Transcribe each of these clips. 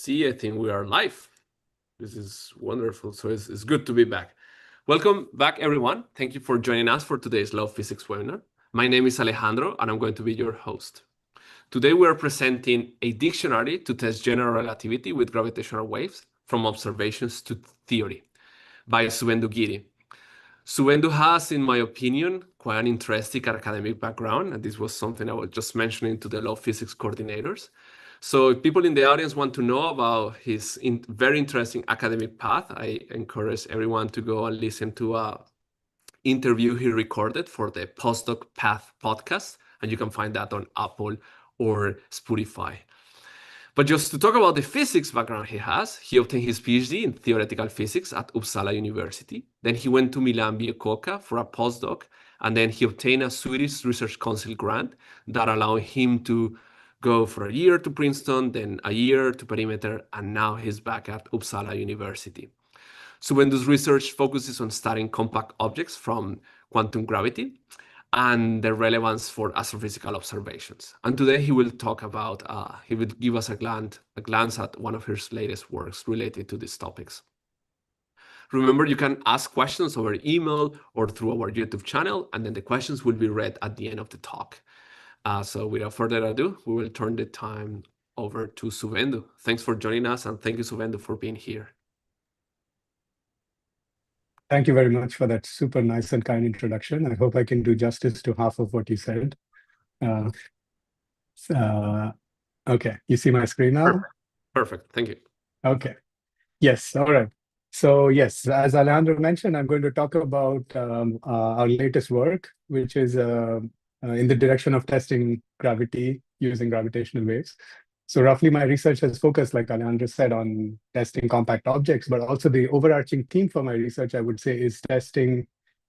See, I think we are live. This is wonderful. So it's good to be back. Welcome back, everyone. Thank you for joining us for today's Law Physics webinar. My name is Alejandro, and I'm going to be your host. Today, we are presenting a dictionary to test general relativity with gravitational waves from observations to theory by Suvendu Giri. Suvendu has, in my opinion, quite an interesting academic background, and this was something I was just mentioning to the law physics coordinators. So if people in the audience want to know about his very interesting academic path, I encourage everyone to go and listen to an interview he recorded for the Postdoc Path podcast, and you can find that on Apple or Spotify. But just to talk about the physics background he has, he obtained his PhD in theoretical physics at Uppsala University. Then he went to Milan Biococa for a postdoc, and then he obtained a Swedish Research Council grant that allowed him to go for a year to Princeton, then a year to Perimeter, and now he's back at Uppsala University. Suvendu's research focuses on studying compact objects from quantum gravity and their relevance for astrophysical observations. And today he will talk about, he will give us a glance at one of his latest works related to these topics. Remember, you can ask questions over email or through our YouTube channel, and then the questions will be read at the end of the talk. So without further ado, we will turn the time over to Suvendu. Thanks for joining us, and thank you, Suvendu, for being here. Thank you very much for that super nice and kind introduction. I hope I can do justice to half of what you said. Okay, you see my screen now? Perfect. Thank you. Okay. Yes, all right. So yes, as Alejandro mentioned, I'm going to talk about our latest work, which is in the direction of testing gravity using gravitational waves. So roughly my research has focused, like Alejandro said, on testing compact objects, but also the overarching theme for my research, I would say, is testing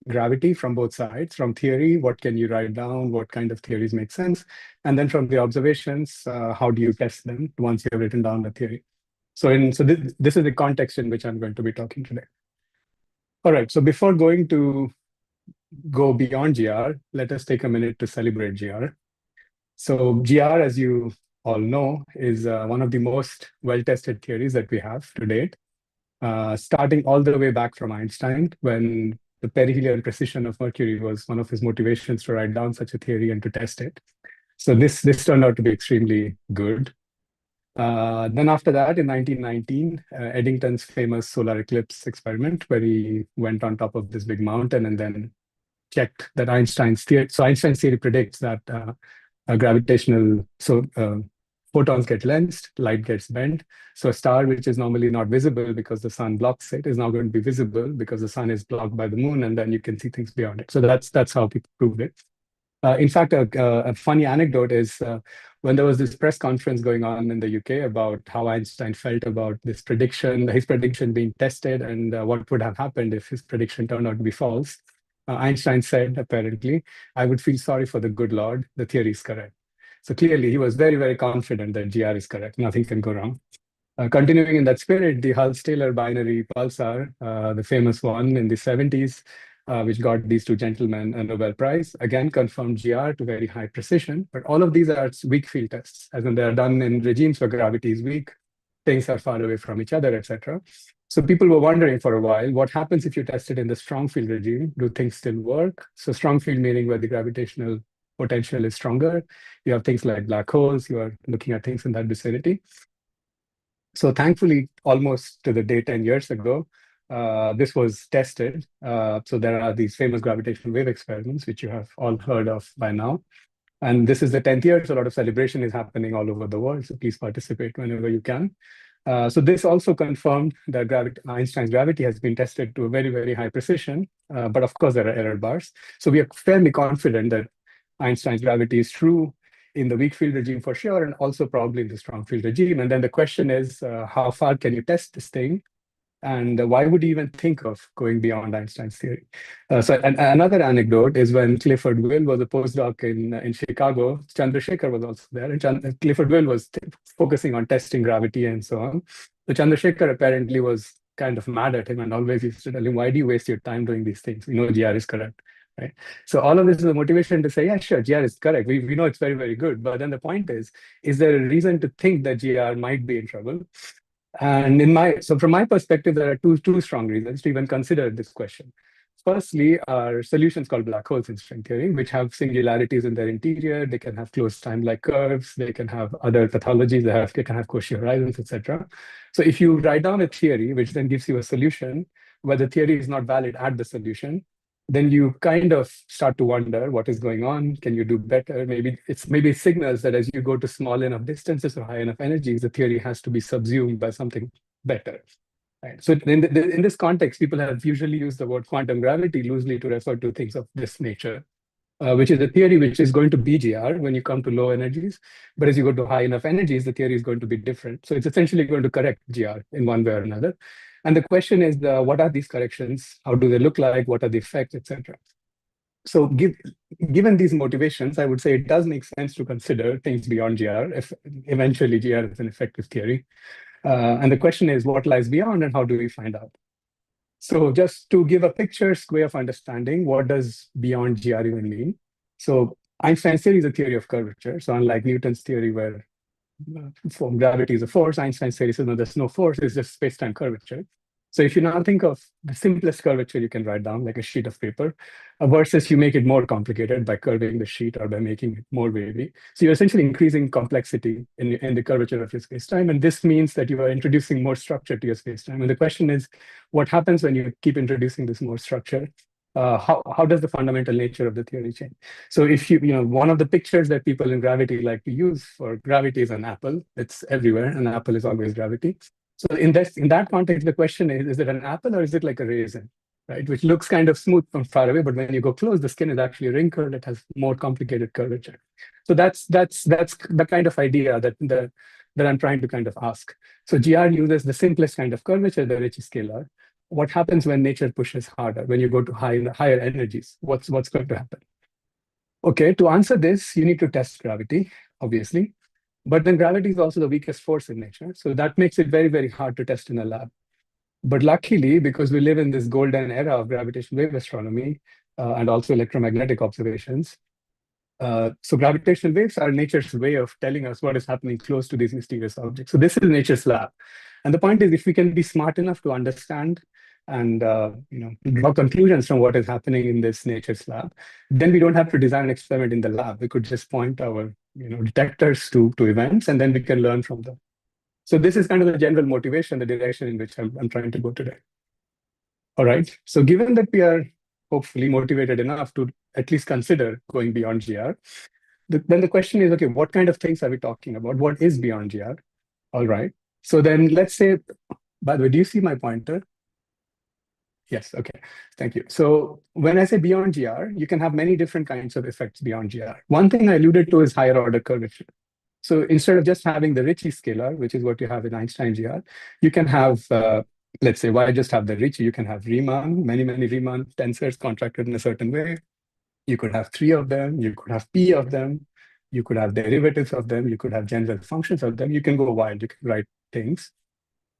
gravity from both sides. From theory, what can you write down? What kind of theories make sense? And then from the observations, how do you test them once you have written down the theory? So this is the context in which I'm going to be talking today. All right, so before going to go beyond GR, let us take a minute to celebrate GR. So GR, as you all know, is one of the most well-tested theories that we have to date, starting all the way back from Einstein, when the perihelion precession of Mercury was one of his motivations to write down such a theory and to test it. So this turned out to be extremely good. Then after that, in 1919, Eddington's famous solar eclipse experiment, where he went on top of this big mountain and then checked that Einstein's theory. So Einstein's theory predicts that photons get lensed, light gets bent. So a star which is normally not visible because the sun blocks it is now going to be visible because the sun is blocked by the moon, and then you can see things beyond it. So that's how people proved it. In fact, a funny anecdote is when there was this press conference going on in the UK about how Einstein felt about this prediction, his prediction being tested, and what would have happened if his prediction turned out to be false. Einstein said, apparently, "I would feel sorry for the good Lord, the theory is correct." So clearly, he was very, very confident that GR is correct. Nothing can go wrong. Continuing in that spirit, the Hulse-Taylor binary pulsar, the famous one in the 70s, which got these two gentlemen a Nobel Prize, again confirmed GR to very high precision. But all of these are weak field tests, as in they are done in regimes where gravity is weak, things are far away from each other, etc. So people were wondering for a while, what happens if you test it in the strong field regime? Do things still work? So strong field meaning where the gravitational potential is stronger. You have things like black holes. You are looking at things in that vicinity. So thankfully, almost to the day 10 years ago, this was tested. So there are these famous gravitational wave experiments, which you have all heard of by now. And this is the 10th year, so a lot of celebration is happening all over the world. So please participate whenever you can. So this also confirmed that Einstein's gravity has been tested to a very, very high precision. But of course, there are error bars. So we are fairly confident that Einstein's gravity is true in the weak field regime for sure, and also probably in the strong field regime. And then the question is, how far can you test this thing? And why would you even think of going beyond Einstein's theory? Another anecdote is when Clifford Will was a postdoc in Chicago, Chandrasekhar was also there, and Clifford Will was focusing on testing gravity and so on. So Chandrasekhar apparently was kind of mad at him and always used to tell him, "Why do you waste your time doing these things? We know GR is correct." Right? So all of this is a motivation to say, yeah, sure, GR is correct. We know it's very, very good. But then the point is there a reason to think that GR might be in trouble? And from my perspective, there are two strong reasons to even consider this question. Firstly, are solutions called black holes in string theory, which have singularities in their interior. They can have closed time-like curves. They can have other pathologies. They can have Cauchy horizons, etc. So if you write down a theory, which then gives you a solution, where the theory is not valid at the solution, then you kind of start to wonder what is going on. Can you do better? Maybe it signals that as you go to small enough distances or high enough energies, the theory has to be subsumed by something better. Right. So in this context, people have usually used the word quantum gravity loosely to refer to things of this nature, which is a theory which is going to be GR when you come to low energies. But as you go to high enough energies, the theory is going to be different. So it's essentially going to correct GR in one way or another. And the question is, what are these corrections? How do they look like? What are the effects, etc.? So given these motivations, I would say it does make sense to consider things beyond GR if eventually GR is an effective theory. And the question is, what lies beyond and how do we find out? So just to give a picturesque way of understanding, what does beyond GR even mean? So Einstein's theory is a theory of curvature. So unlike Newton's theory where gravity is a force, Einstein's theory says, no, there's no force, it's just space-time curvature. So if you now think of the simplest curvature you can write down, like a sheet of paper, versus you make it more complicated by curving the sheet or by making it more wavy. So you're essentially increasing complexity in the curvature of your space-time. And this means that you are introducing more structure to your space-time. And the question is, what happens when you keep introducing this more structure? How does the fundamental nature of the theory change? So if one of the pictures that people in gravity like to use for gravity is an apple. It's everywhere. An apple is always gravity. So in that context, the question is it an apple or is it like a raisin, right? Which looks kind of smooth from far away, but when you go close, the skin is actually wrinkled. It has more complicated curvature. So that's the kind of idea that I'm trying to kind of ask. So GR uses the simplest kind of curvature, the Ricci scalar. What happens when nature pushes harder, when you go to higher energies? What's going to happen? Okay, to answer this, you need to test gravity, obviously. But then gravity is also the weakest force in nature. So that makes it very, very hard to test in a lab. But luckily, because we live in this golden era of gravitational wave astronomy and also electromagnetic observations, so gravitational waves are nature's way of telling us what is happening close to these mysterious objects. So this is nature's lab. And the point is, if we can be smart enough to understand and draw conclusions from what is happening in this nature's lab, then we don't have to design an experiment in the lab. We could just point our detectors to events, and then we can learn from them. So this is kind of the general motivation, the direction in which I'm trying to go today. All right. So given that we are hopefully motivated enough to at least consider going beyond GR, then the question is, okay, what kind of things are we talking about? What is beyond GR? All right. So then let's say, by the way, do you see my pointer? Yes, okay, thank you. So when I say beyond GR, you can have many different kinds of effects beyond GR. One thing I alluded to is higher order curvature. So instead of just having the Ricci scalar, which is what you have in Einstein GR, you can have, let's say, why just have the Ricci? You can have Riemann, many Riemann tensors contracted in a certain way. You could have 3 of them. You could have P of them. You could have derivatives of them. You could have general functions of them. You can go wild. You can write things.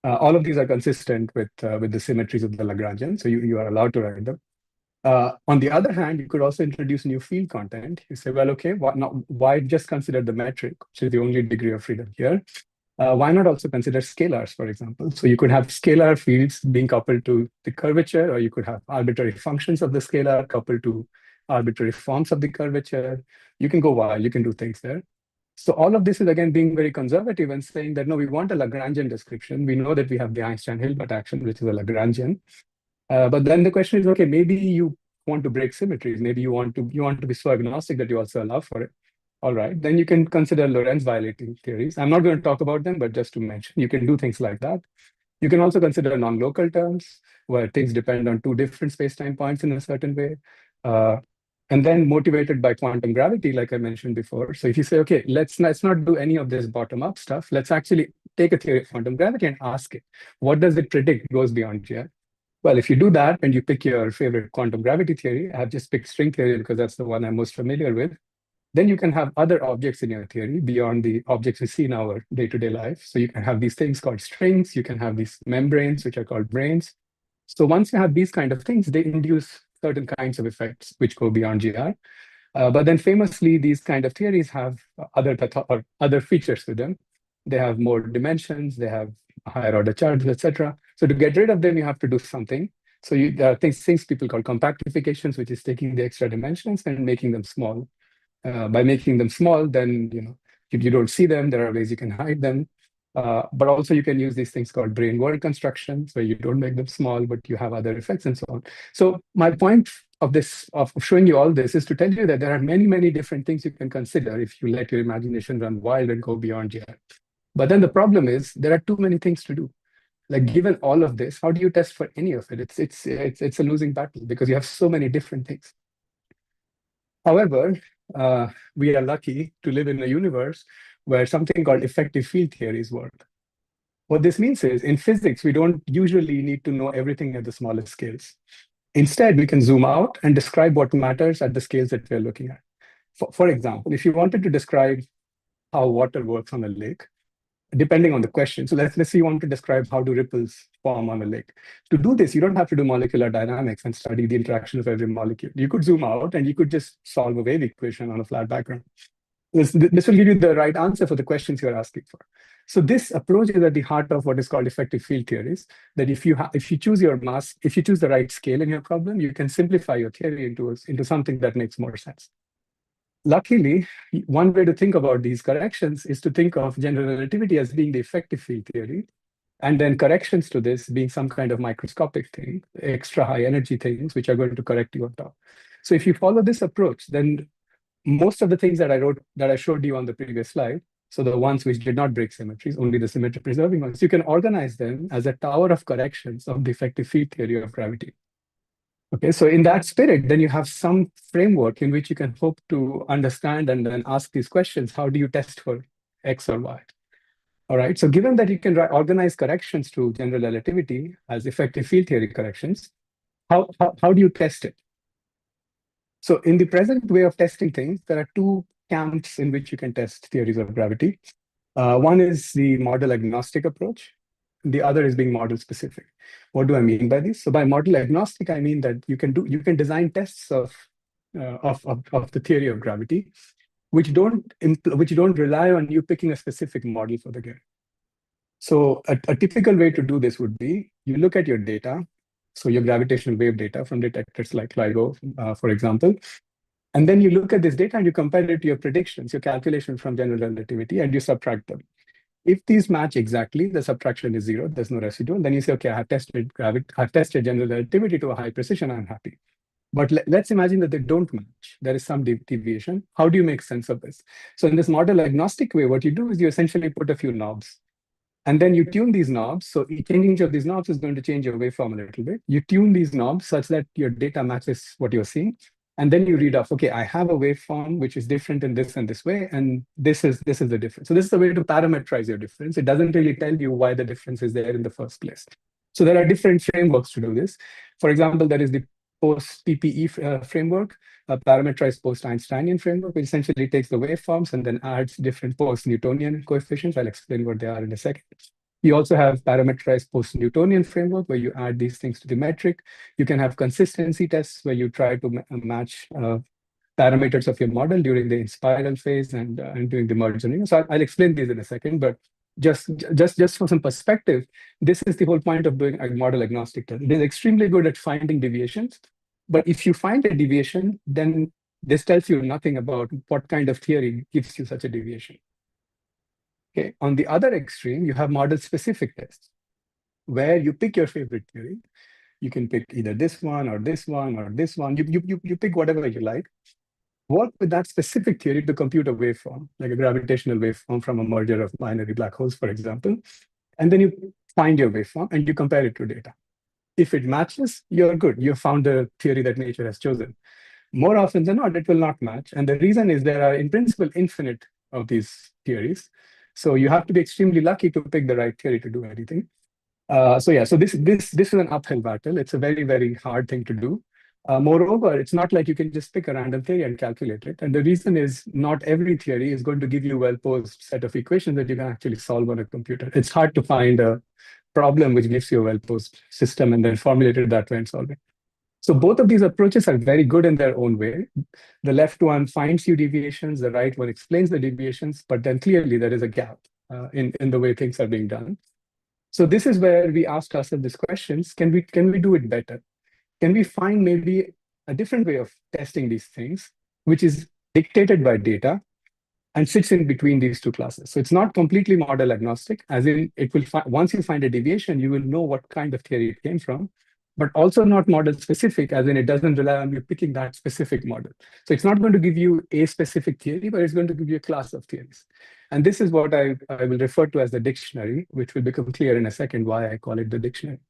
All of these are consistent with the symmetries of the Lagrangian, so you are allowed to write them. On the other hand, you could also introduce new field content. You say, well, okay, why just consider the metric, which is the only degree of freedom here? Why not also consider scalars, for example? So you could have scalar fields being coupled to the curvature, or you could have arbitrary functions of the scalar coupled to arbitrary forms of the curvature. You can go wild, you can do things there. So all of this is, again, being very conservative and saying that, no, we want a Lagrangian description. We know that we have the Einstein-Hilbert action, which is a Lagrangian. But then the question is, okay, maybe you want to break symmetries. Maybe you want to be so agnostic that you also allow for it. All right, then you can consider Lorentz violating theories. I'm not going to talk about them, but just to mention, you can do things like that. You can also consider non-local terms, where things depend on 2 different space-time points in a certain way. And then motivated by quantum gravity, like I mentioned before. So if you say, okay, let's not do any of this bottom-up stuff. Let's actually take a theory of quantum gravity and ask it, what does it predict goes beyond GR? Well, if you do that and you pick your favorite quantum gravity theory, I have just picked string theory because that's the one I'm most familiar with, then you can have other objects in your theory beyond the objects we see in our day-to-day life. So you can have these things called strings. You can have these membranes, which are called branes. So once you have these kind of things, they induce certain kinds of effects which go beyond GR. But then famously, these kind of theories have other features with them. They have more dimensions. They have higher order charges, etc. So to get rid of them, you have to do something. So there are things people call compactifications, which is taking the extra dimensions and making them small. By making them small, then you don't see them. There are ways you can hide them. But also you can use these things called brain world constructions, where you don't make them small, but you have other effects and so on. So my point of showing you all this is to tell you that there are many, many different things you can consider if you let your imagination run wild and go beyond here. But then the problem is there are too many things to do. Like, given all of this, how do you test for any of it? It's a losing battle because you have so many different things. However, we are lucky to live in a universe where something called effective field theories work. What this means is, in physics, we don't usually need to know everything at the smallest scales. Instead, we can zoom out and describe what matters at the scales that we're looking at. For example, if you wanted to describe how water works on a lake, depending on the question. So let's say you want to describe how do ripples form on a lake. To do this, you don't have to do molecular dynamics and study the interaction of every molecule. You could zoom out and you could just solve a wave equation on a flat background. This will give you the right answer for the questions you're asking for. So this approach is at the heart of what is called effective field theories, that if you choose your mask, if you choose the right scale in your problem, you can simplify your theory into something that makes more sense. Luckily, one way to think about these corrections is to think of general relativity as being the effective field theory, and then corrections to this being some kind of microscopic thing, extra high energy things, which are going to correct you on top. So if you follow this approach, then most of the things that I showed you on the previous slide, so the ones which did not break symmetries, only the symmetry preserving ones, you can organize them as a tower of corrections of the effective field theory of gravity. Okay, so in that spirit, then you have some framework in which you can hope to understand and then ask these questions. How do you test for X or Y? All right, so given that you can organize corrections to general relativity as effective field theory corrections, how do you test it? So in the present way of testing things, there are two camps in which you can test theories of gravity. One is the model agnostic approach. The other is being model specific. What do I mean by this? So by model agnostic, I mean that you can design tests of the theory of gravity, which don't rely on you picking a specific model for the game. So a typical way to do this would be you look at your data, so your gravitational wave data from detectors like LIGO, for example, and then you look at this data and you compare it to your predictions, your calculation from general relativity, and you subtract them. If these match exactly, the subtraction is zero, there's no residual, then you say, okay, I've tested general relativity to a high precision, I'm happy. But let's imagine that they don't match. There is some deviation. How do you make sense of this? So in this model agnostic way, what you do is you essentially put a few knobs. And then you tune these knobs. So changing each of these knobs is going to change your waveform a little bit. You tune these knobs such that your data matches what you're seeing. And then you read off, okay, I have a waveform which is different in this and this way, and this is the difference. So this is the way to parameterize your difference. It doesn't really tell you why the difference is there in the first place. So there are different frameworks to do this. For example, there is the post-PPE framework, a parameterized post-Einsteinian framework, which essentially takes the waveforms and then adds different post-Newtonian coefficients. I'll explain what they are in a second. You also have parameterized post-Newtonian framework, where you add these things to the metric. You can have consistency tests, where you try to match parameters of your model during the inspiral phase and during the merger. So I'll explain these in a second, but just for some perspective, this is the whole point of doing a model agnostic test. It is extremely good at finding deviations, but if you find a deviation, then this tells you nothing about what kind of theory gives you such a deviation. Okay. On the other extreme, you have model-specific tests, where you pick your favorite theory. You can pick either this one or this one or this one. You pick whatever you like. Work with that specific theory to compute a waveform, like a gravitational waveform from a merger of binary black holes, for example. And then you find your waveform and you compare it to data. If it matches, you're good. You found the theory that nature has chosen. More often than not, it will not match. And the reason is there are, in principle, infinite of these theories. So you have to be extremely lucky to pick the right theory to do anything. So this is an uphill battle. It's a very, very hard thing to do. Moreover, it's not like you can just pick a random theory and calculate it. And the reason is not every theory is going to give you a well-posed set of equations that you can actually solve on a computer. It's hard to find a problem which gives you a well-posed system and then formulate it that way and solve it. So both of these approaches are very good in their own way. The left one finds you deviations, the right one explains the deviations, but then clearly there is a gap in the way things are being done. So this is where we asked ourselves these questions: can we do it better? Can we find maybe a different way of testing these things, which is dictated by data and sits in between these two classes? So it's not completely model agnostic, as in it will once you find a deviation, you will know what kind of theory it came from, but also not model specific, as in it doesn't rely on you picking that specific model. So it's not going to give you a specific theory, but it's going to give you a class of theories. And this is what I will refer to as the dictionary, which will become clear in a second why I call it the dictionary.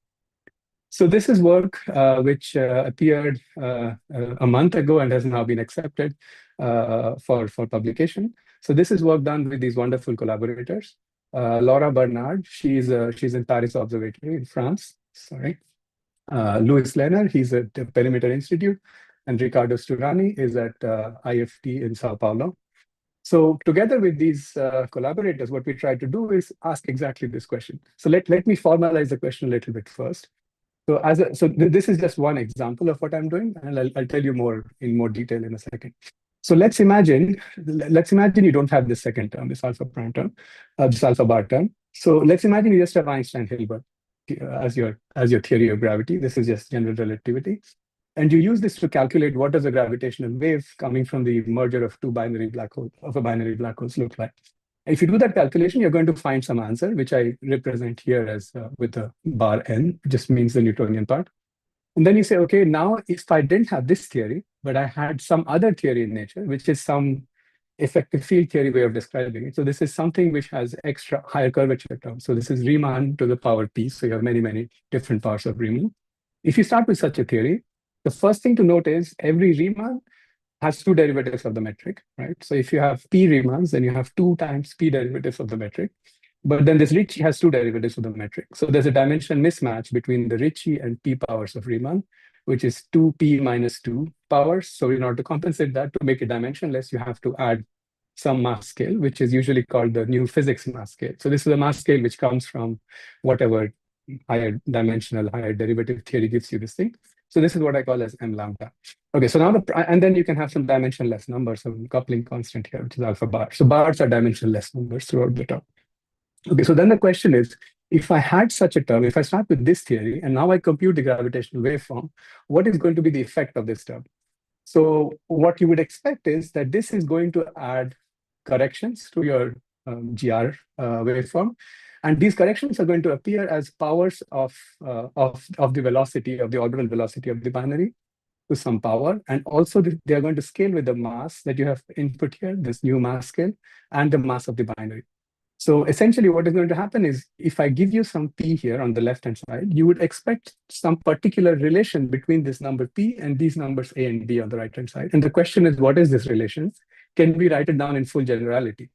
So this is work which appeared a month ago and has now been accepted for publication. So this is work done with these wonderful collaborators. Laura Bernard, she's in Paris Observatory in France. Sorry. Louis Lerner, he's at the Perimeter Institute, and Ricardo Sturani is at IFT in Sao Paulo. So together with these collaborators, what we try to do is ask exactly this question. So let me formalize the question a little bit first. So this is just one example of what I'm doing, and I'll tell you more in more detail in a second. So let's imagine you don't have this second term, this alpha prime term, this alpha bar term. So let's imagine you just have Einstein-Hilbert as your theory of gravity. This is just general relativity. And you use this to calculate what does a gravitational wave coming from the merger of a binary black holes look like. If you do that calculation, you're going to find some answer, which I represent here as with a bar n, just means the Newtonian part. And then you say, okay, now if I didn't have this theory, but I had some other theory in nature, which is some effective field theory way of describing it. So this is something which has extra higher curvature terms. So this is Riemann to the power p. So you have many, many different parts of Riemann. If you start with such a theory, the first thing to note is every Riemann has two derivatives of the metric, right? So if you have p Riemanns, then you have 2 times p derivatives of the metric. But then this Ricci has 2 derivatives of the metric. So there's a dimension mismatch between the Ricci and p powers of Riemann, which is 2p minus 2 powers. So in order to compensate that, to make it dimensionless, you have to add some mass scale, which is usually called the new physics mass scale. So this is a mass scale which comes from whatever higher dimensional, higher derivative theory gives you this thing. So this is what I call as m lambda. Okay, so now and then you can have some dimensionless numbers, some coupling constant here, which is alpha bar. So bars are dimensionless numbers throughout the term. Okay, so then the question is, if I had such a term, if I start with this theory, and now I compute the gravitational waveform, what is going to be the effect of this term? So what you would expect is that this is going to add corrections to your GR waveform. And these corrections are going to appear as powers of the velocity, of the orbital velocity of the binary to some power. And also they are going to scale with the mass that you have input here, this new mass scale, and the mass of the binary. So essentially what is going to happen is if I give you some p here on the left-hand side, you would expect some particular relation between this number p and these numbers a and b on the right-hand side. And the question is, what is this relation? Can we write it down in full generality,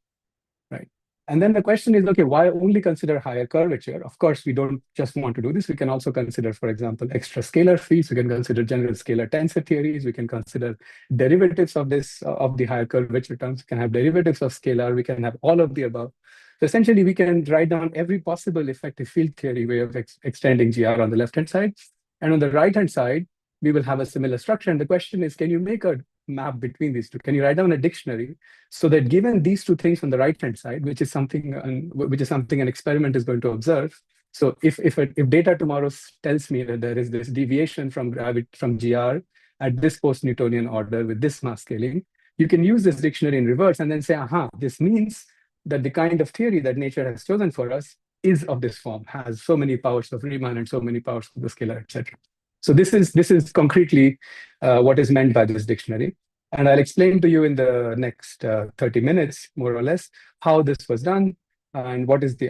right? And then the question is, okay, why only consider higher curvature? Of course, we don't just want to do this. We can also consider, for example, extra scalar fields. We can consider general scalar tensor theories. We can consider derivatives of this, of the higher curvature terms. We can have derivatives of scalar. We can have all of the above. So essentially, we can write down every possible effective field theory way of extending GR on the left-hand side. And on the right-hand side, we will have a similar structure. And the question is, can you make a map between these two? Can you write down a dictionary so that given these two things on the right-hand side, which is something an experiment is going to observe. So if data tomorrow tells me that there is this deviation from GR at this post-Newtonian order with this mass scaling, you can use this dictionary in reverse and then say, aha, this means that the kind of theory that nature has chosen for us is of this form, has so many powers of Riemann and so many powers of the scalar, etc. So this is concretely what is meant by this dictionary. And I'll explain to you in the next 30 minutes, more or less, how this was done and what is the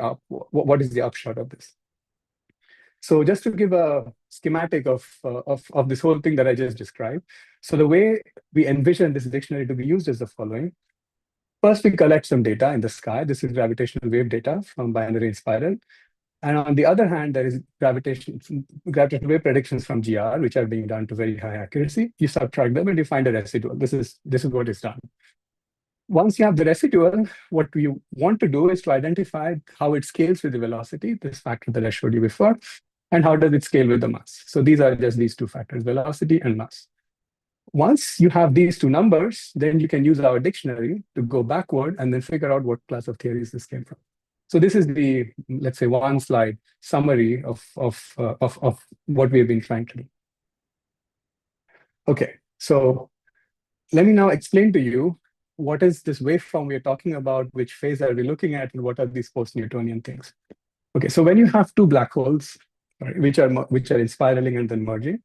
upshot of this. So just to give a schematic of this whole thing that I just described. So the way we envision this dictionary to be used is the following. First, we collect some data in the sky. This is gravitational wave data from binary inspiral. And on the other hand, there is gravitational wave predictions from GR, which are being done to very high accuracy. You subtract them and you find a residual. This is what is done. Once you have the residual, what you want to do is to identify how it scales with the velocity, this factor that I showed you before, and how does it scale with the mass. So these are just these two factors, velocity and mass. Once you have these two numbers, then you can use our dictionary to go backward and then figure out what class of theories this came from. So this is the, let's say, one slide summary of what we have been trying to do. Okay, so let me now explain to you what is this waveform we're talking about, which phase are we looking at, and what are these post-Newtonian things. Okay, so when you have two black holes, right, which are inspiraling and then merging,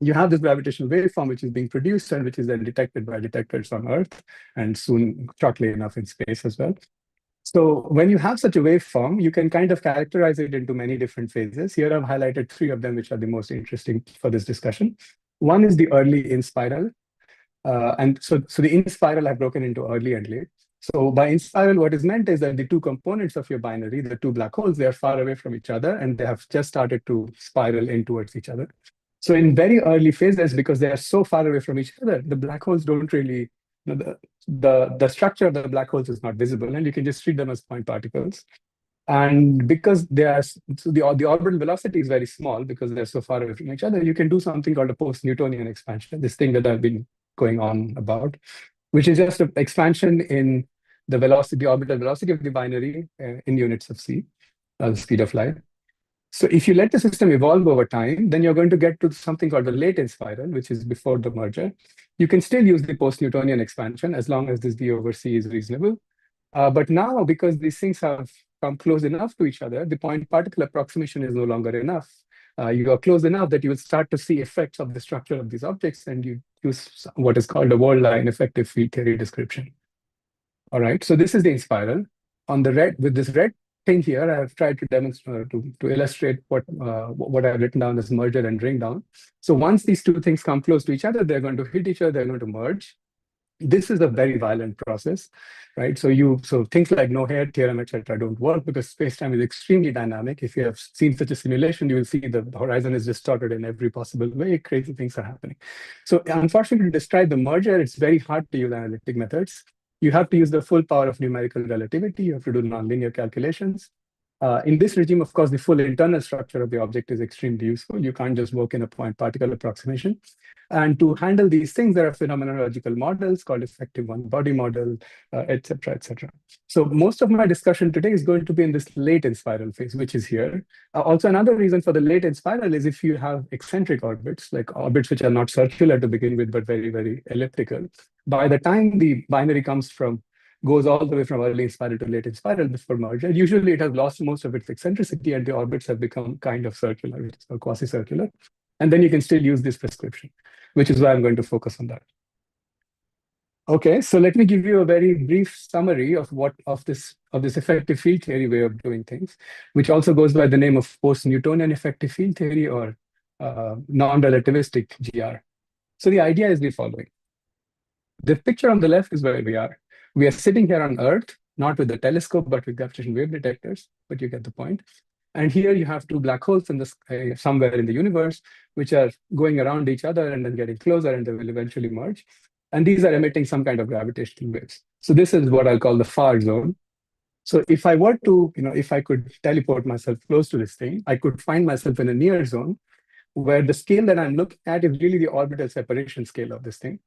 you have this gravitational waveform which is being produced and which is then detected by detectors on Earth and soon, shortly enough, in space as well. So when you have such a waveform, you can kind of characterize it into many different phases. Here I've highlighted three of them, which are the most interesting for this discussion. One is the early inspiral. And so the inspiral I've broken into early and late. So by inspiral, what is meant is that the two components of your binary, the two black holes, they are far away from each other and they have just started to spiral in towards each other. So in very early phases, because they are so far away from each other, the black holes don't really, the structure of the black holes is not visible, and you can just treat them as point particles. And because they are, so the orbital velocity is very small because they're so far away from each other, you can do something called a post-Newtonian expansion, this thing that I've been going on about, which is just an expansion in the velocity, the orbital velocity of the binary in units of c, the speed of light. So if you let the system evolve over time, then you're going to get to something called the late inspiral, which is before the merger. You can still use the post-Newtonian expansion as long as this v over c is reasonable. But now, because these things have come close enough to each other, the point-particle approximation is no longer enough. You are close enough that you will start to see effects of the structure of these objects, and you use what is called a world-line effective field theory description. All right, so this is the inspiral. On the red, with this red thing here, I have tried to demonstrate, to illustrate what I've written down as merger and ring down. So once these two things come close to each other, they're going to hit each other, they're going to merge. This is a very violent process, right? So things like no-hair theorem, etc., don't work because space-time is extremely dynamic. If you have seen such a simulation, you will see the horizon is distorted in every possible way. Crazy things are happening. So unfortunately, to describe the merger, it's very hard to use analytic methods. You have to use the full power of numerical relativity. You have to do nonlinear calculations. In this regime, of course, the full internal structure of the object is extremely useful. You can't just work in a point-particle approximation. And to handle these things, there are phenomenological models called effective one-body model, et cetera, et cetera. So most of my discussion today is going to be in this late inspiral phase, which is here. Also, another reason for the late inspiral is if you have eccentric orbits, like orbits which are not circular to begin with, but very, very elliptical. By the time the binary goes all the way from early inspiral to late inspiral before merger, usually it has lost most of its eccentricity and the orbits have become kind of circular, which is called quasi-circular. And then you can still use this prescription, which is why I'm going to focus on that. Okay, so let me give you a very brief summary of this effective field theory way of doing things, which also goes by the name of Post-Newtonian Effective Field Theory or non-relativistic GR. So the idea is the following. The picture on the left is where we are. We are sitting here on Earth, not with the telescope, but with gravitational wave detectors, but you get the point. And here you have two black holes in the somewhere in the universe, which are going around each other and then getting closer, and they will eventually merge. And these are emitting some kind of gravitational waves. So this is what I'll call the far zone. So if I were to, if I could teleport myself close to this thing, I could find myself in a near zone where the scale that I'm looking at is really the orbital separation scale of this thing.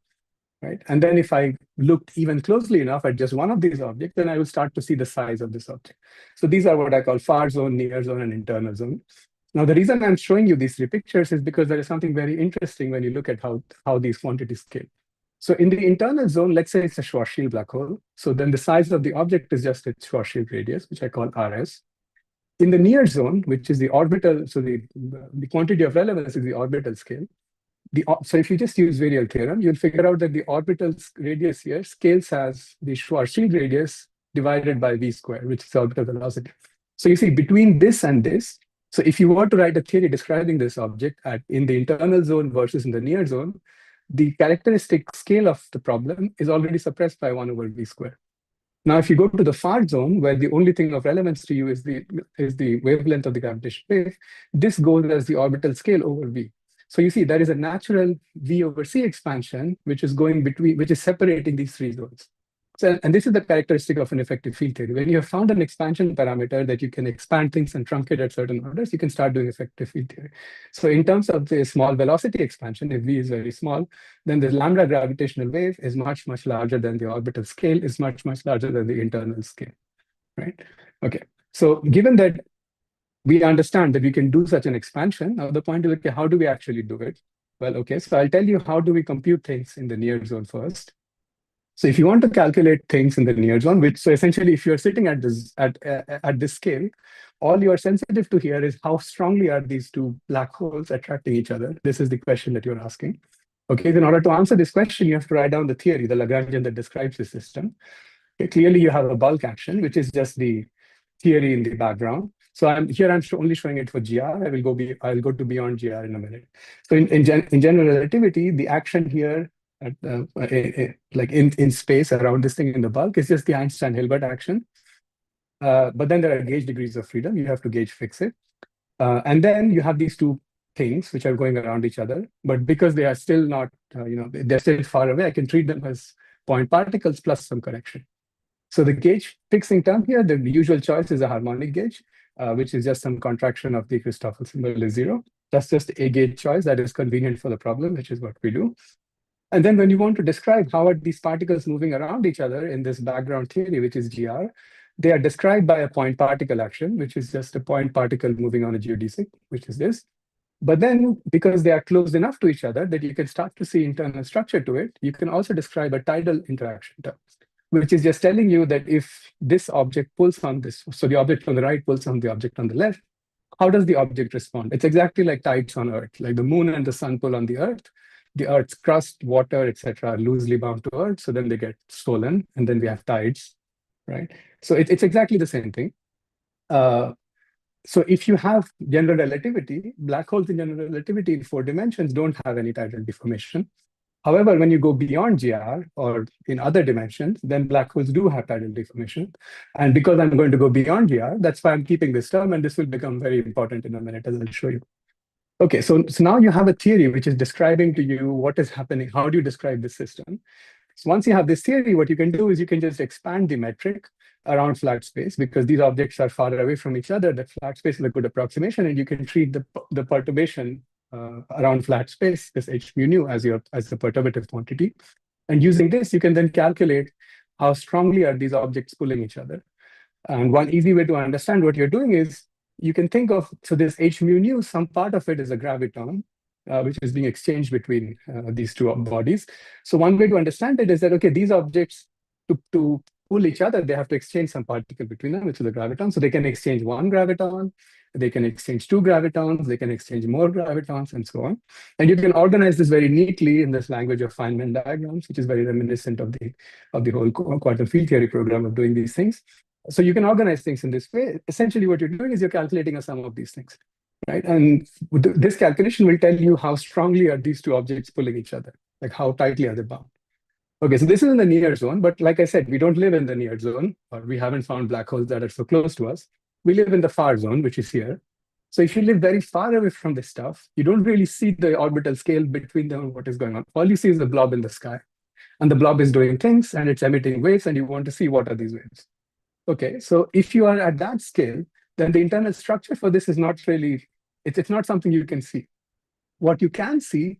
Right? And then if I looked even closely enough at just one of these objects, then I will start to see the size of this object. So these are what I call far zone, near zone, and internal zone. Now, the reason I'm showing you these three pictures is because there is something very interesting when you look at how these quantities scale. So in the internal zone, let's say it's a Schwarzschild black hole. So then the size of the object is just its Schwarzschild radius, which I call RS. In the near zone, which is the orbital, so the quantity of relevance is the orbital scale. So if you just use virial theorem, you'll figure out that the orbital radius here scales as the Schwarzschild radius divided by v squared, which is the orbital velocity. So you see, between this and this, so if you were to write a theory describing this object in the internal zone versus in the near zone, the characteristic scale of the problem is already suppressed by 1 over v squared. Now, if you go to the far zone, where the only thing of relevance to you is the wavelength of the gravitational wave, this goes as the orbital scale over v. So you see, there is a natural v over c expansion, which is separating these three zones. So, and this is the characteristic of an effective field theory. When you have found an expansion parameter that you can expand things and truncate at certain orders, you can start doing effective field theory. So in terms of the small velocity expansion, if v is very small, then the lambda gravitational wave is much, much larger than the orbital scale, is much, much larger than the internal scale, right? Okay. So given that we understand that we can do such an expansion, now the point is, okay, how do we actually do it? Well, okay, so I'll tell you how do we compute things in the near zone first. So if you want to calculate things in the near zone, which so essentially if you're sitting at this scale, all you are sensitive to here is how strongly are these two black holes attracting each other. This is the question that you're asking. Okay, in order to answer this question, you have to write down the theory, the Lagrangian that describes the system. Okay, clearly you have a bulk action, which is just the theory in the background. So I'm only showing it for GR. I'll go to beyond GR in a minute. So in general relativity, the action here like in space around this thing in the bulk is just the Einstein-Hilbert action. But then there are gauge degrees of freedom. You have to gauge fix it. And then you have these two things which are going around each other. But because they are still not, they're still far away, I can treat them as point particles plus some correction. So the gauge fixing term here, the usual choice is a harmonic gauge, which is just some contraction of the Christoffel symbol is 0. That's just a gauge choice that is convenient for the problem, which is what we do. And then when you want to describe how are these particles moving around each other in this background theory, which is GR, they are described by a point particle action, which is just a point particle moving on a geodesic, which is this. But then because they are close enough to each other that you can start to see internal structure to it, you can also describe a tidal interaction term, which is just telling you that if this object pulls on this, so the object on the right pulls on the object on the left, how does the object respond? It's exactly like tides on Earth, like the moon and the sun pull on the Earth's crust, water, etc., are loosely bound to Earth, so then they get stolen, and then we have tides, right? So it's exactly the same thing. So if you have general relativity, black holes in general relativity in 4 dimensions don't have any tidal deformation. However, when you go beyond GR or in other dimensions, then black holes do have tidal deformation. And because I'm going to go beyond GR, that's why I'm keeping this term, and this will become very important in a minute, as I'll show you. Okay, so now you have a theory which is describing to you what is happening. How do you describe this system? So once you have this theory, what you can do is you can just expand the metric around flat space, because these objects are far away from each other. That flat space is a good approximation, and you can treat the perturbation around flat space, this h mu nu, as the perturbative quantity. And using this, you can then calculate how strongly are these objects pulling each other. And one easy way to understand what you're doing is you can think of, so this h mu nu, some part of it is a graviton, which is being exchanged between these two bodies. So one way to understand it is that, okay, these objects, to pull each other, they have to exchange some particle between them, which is a graviton. So they can exchange one graviton, they can exchange two gravitons, they can exchange more gravitons, and so on. And you can organize this very neatly in this language of Feynman diagrams, which is very reminiscent of the whole quantum field theory program of doing these things. So you can organize things in this way. Essentially, what you're doing is you're calculating a sum of these things, right? And this calculation will tell you how strongly are these two objects pulling each other, like how tightly are they bound. Okay, so this is in the near zone, but like I said, we don't live in the near zone, or we haven't found black holes that are so close to us. We live in the far zone, which is here. So if you live very far away from this stuff, you don't really see the orbital scale between them and what is going on. All you see is the blob in the sky. And the blob is doing things, and it's emitting waves, and you want to see what are these waves. Okay, so if you are at that scale, then the internal structure for this is not really, it's not something you can see. What you can see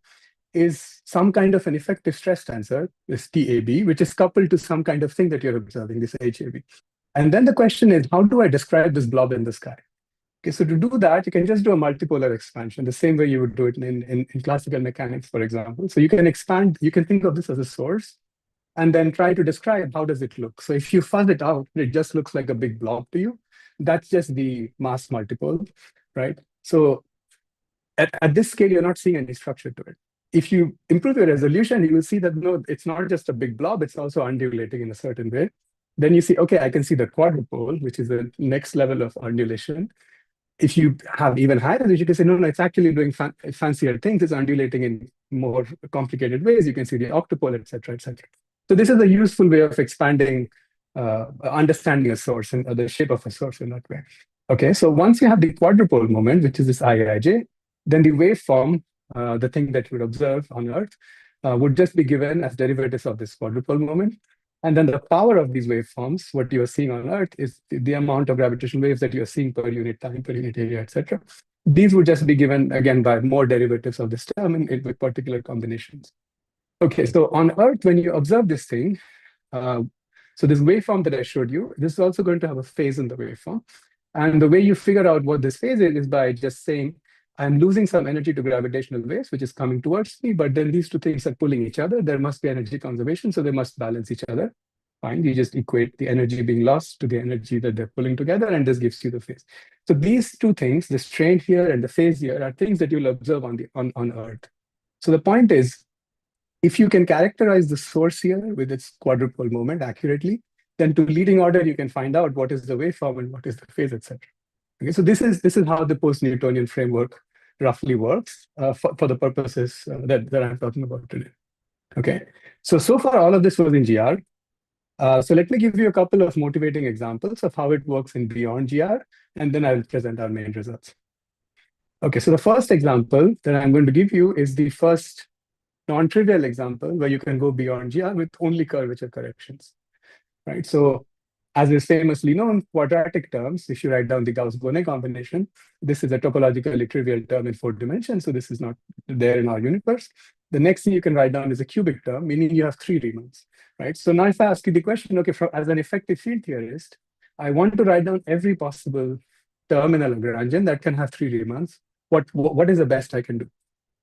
is some kind of an effective stress tensor, this TAB, which is coupled to some kind of thing that you're observing, this HAB. And then the question is, how do I describe this blob in the sky? Okay, so to do that, you can just do a multipolar expansion, the same way you would do it in classical mechanics, for example. So you can expand, you can think of this as a source, and then try to describe how does it look. So if you fuzz it out, it just looks like a big blob to you. That's just the mass multipole, right? So at this scale, you're not seeing any structure to it. If you improve your resolution, you will see that no, it's not just a big blob, it's also undulating in a certain way. Then you see, okay, I can see the quadrupole, which is the next level of undulation. If you have even higher resolution, you can say, no, it's actually doing fancier things. It's undulating in more complicated ways. You can see the octupole, et cetera, et cetera. So this is a useful way of expanding, understanding a source and the shape of a source in that way. Okay, so once you have the quadrupole moment, which is this IIJ, then the waveform, the thing that you would observe on Earth, would just be given as derivatives of this quadrupole moment. And then the power of these waveforms, what you are seeing on Earth, is the amount of gravitational waves that you are seeing per unit time, per unit area, etc. These would just be given, again, by more derivatives of this term with particular combinations. Okay, so on Earth, when you observe this thing, so this waveform that I showed you, this is also going to have a phase in the waveform. And the way you figure out what this phase is by just saying, I'm losing some energy to gravitational waves, which is coming towards me, but then these two things are pulling each other. There must be energy conservation, so they must balance each other. Fine, you just equate the energy being lost to the energy that they're pulling together, and this gives you the phase. So these two things, the strain here and the phase here, are things that you'll observe on Earth. So the point is, if you can characterize the source here with its quadrupole moment accurately, then to leading order, you can find out what is the waveform and what is the phase, etc. Okay, so this is how the post-Newtonian framework roughly works for the purposes that I'm talking about today. Okay, so far all of this was in GR. So let me give you a couple of motivating examples of how it works in beyond GR, and then I'll present our main results. Okay, so the first example that I'm going to give you is the first non-trivial example where you can go beyond GR with only curvature corrections, right? So as is famously known, quadratic terms, if you write down the Gauss-Bonnet combination, this is a topologically trivial term in 4 dimensions, so this is not there in our universe. The next thing you can write down is a cubic term, meaning you have 3 Riemanns, right? So now if I ask you the question, okay, as an effective field theorist, I want to write down every possible term in a Lagrangian that can have 3 Riemanns. What is the best I can do?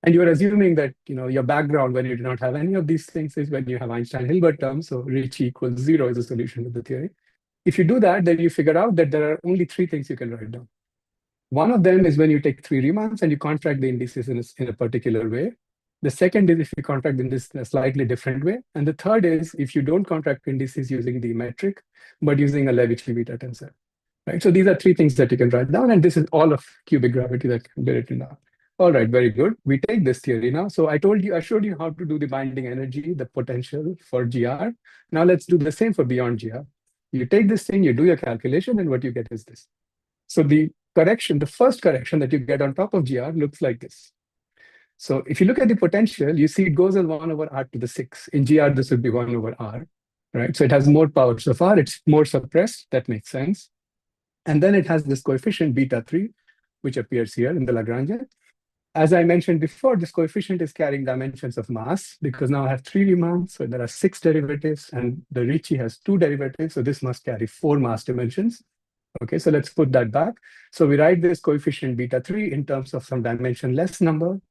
And you're assuming that your background when you do not have any of these things is when you have Einstein-Hilbert terms, so Ricci equals 0 is a solution to the theory. If you do that, then you figure out that there are only 3 things you can write down. One of them is when you take 3 Riemanns and you contract the indices in a particular way. The second is if you contract the indices in a slightly different way. And the third is if you don't contract indices using the metric, but using a Levi-Civita beta tensor. Right? So these are 3 things that you can write down, and this is all of cubic gravity that can be written down. All right, very good. We take this theory now. So I showed you how to do the binding energy, the potential for GR. Now let's do the same for beyond GR. You take this thing, you do your calculation, and what you get is this. So the first correction that you get on top of GR looks like this. So if you look at the potential, you see it goes as 1 over r to the 6. In GR, this would be 1 over r, right? So it has more power so far. It's more suppressed. That makes sense. And then it has this coefficient beta 3, which appears here in the Lagrangian. As I mentioned before, this coefficient is carrying dimensions of mass because now I have 3 Riemanns, so there are 6 derivatives, and the Ricci has 2 derivatives, so this must carry 4 mass dimensions. Okay, so let's put that back. So we write this coefficient beta 3 in terms of some dimensionless number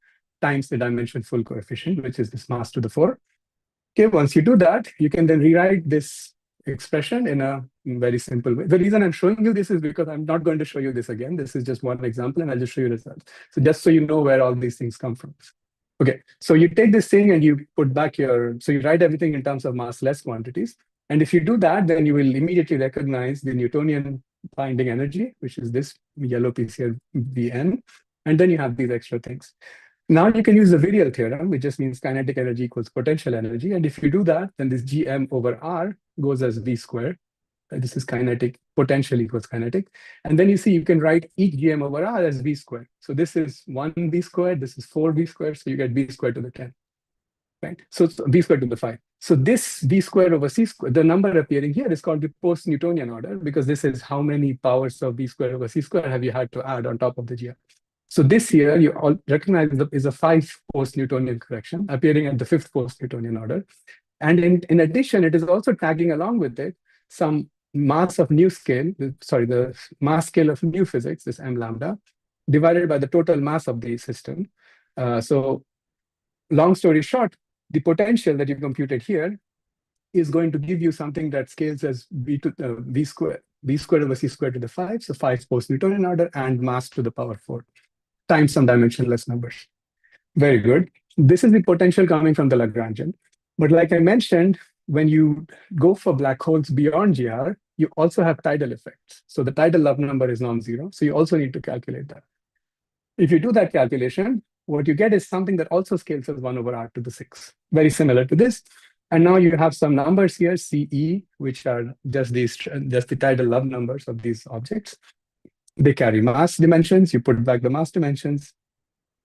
times the dimension full coefficient, which is this mass to the 4. Okay, once you do that, you can then rewrite this expression in a very simple way. The reason I'm showing you this is because I'm not going to show you this again. This is just one example, and I'll just show you results. So just so you know where all these things come from. Okay, so you take this thing and you put back so you write everything in terms of massless quantities. And if you do that, then you will immediately recognize the Newtonian binding energy, which is this yellow piece here, Vn. And then you have these extra things. Now you can use the virial theorem, which just means kinetic energy equals potential energy. And if you do that, then this Gm over R goes as V squared. This is kinetic, potential equals kinetic. And then you see you can write each Gm over R as V squared. So this is 1 V squared, this is 4 V squared, so you get V squared to the 10. Right? So it's V squared to the 5. So this V squared over C squared, the number appearing here is called the post-Newtonian order, because this is how many powers of V squared over C squared have you had to add on top of the GR. So this here, you all recognize is a 5 post-Newtonian correction appearing at the 5th post-Newtonian order. And in addition, it is also tagging along with it some mass of new scale, the mass scale of new physics, this m lambda, divided by the total mass of the system. So long story short, the potential that you computed here is going to give you something that scales as V squared over C squared to the 5, so 5 post-Newtonian order, and mass to the power 4. Times some dimensionless numbers. Very good. This is the potential coming from the Lagrangian. But like I mentioned, when you go for black holes beyond GR, you also have tidal effects. So the tidal love number is non-zero. So you also need to calculate that. If you do that calculation, what you get is something that also scales as 1 over r to the 6. Very similar to this. And now you have some numbers here, CE, which are just the tidal love numbers of these objects. They carry mass dimensions. You put back the mass dimensions,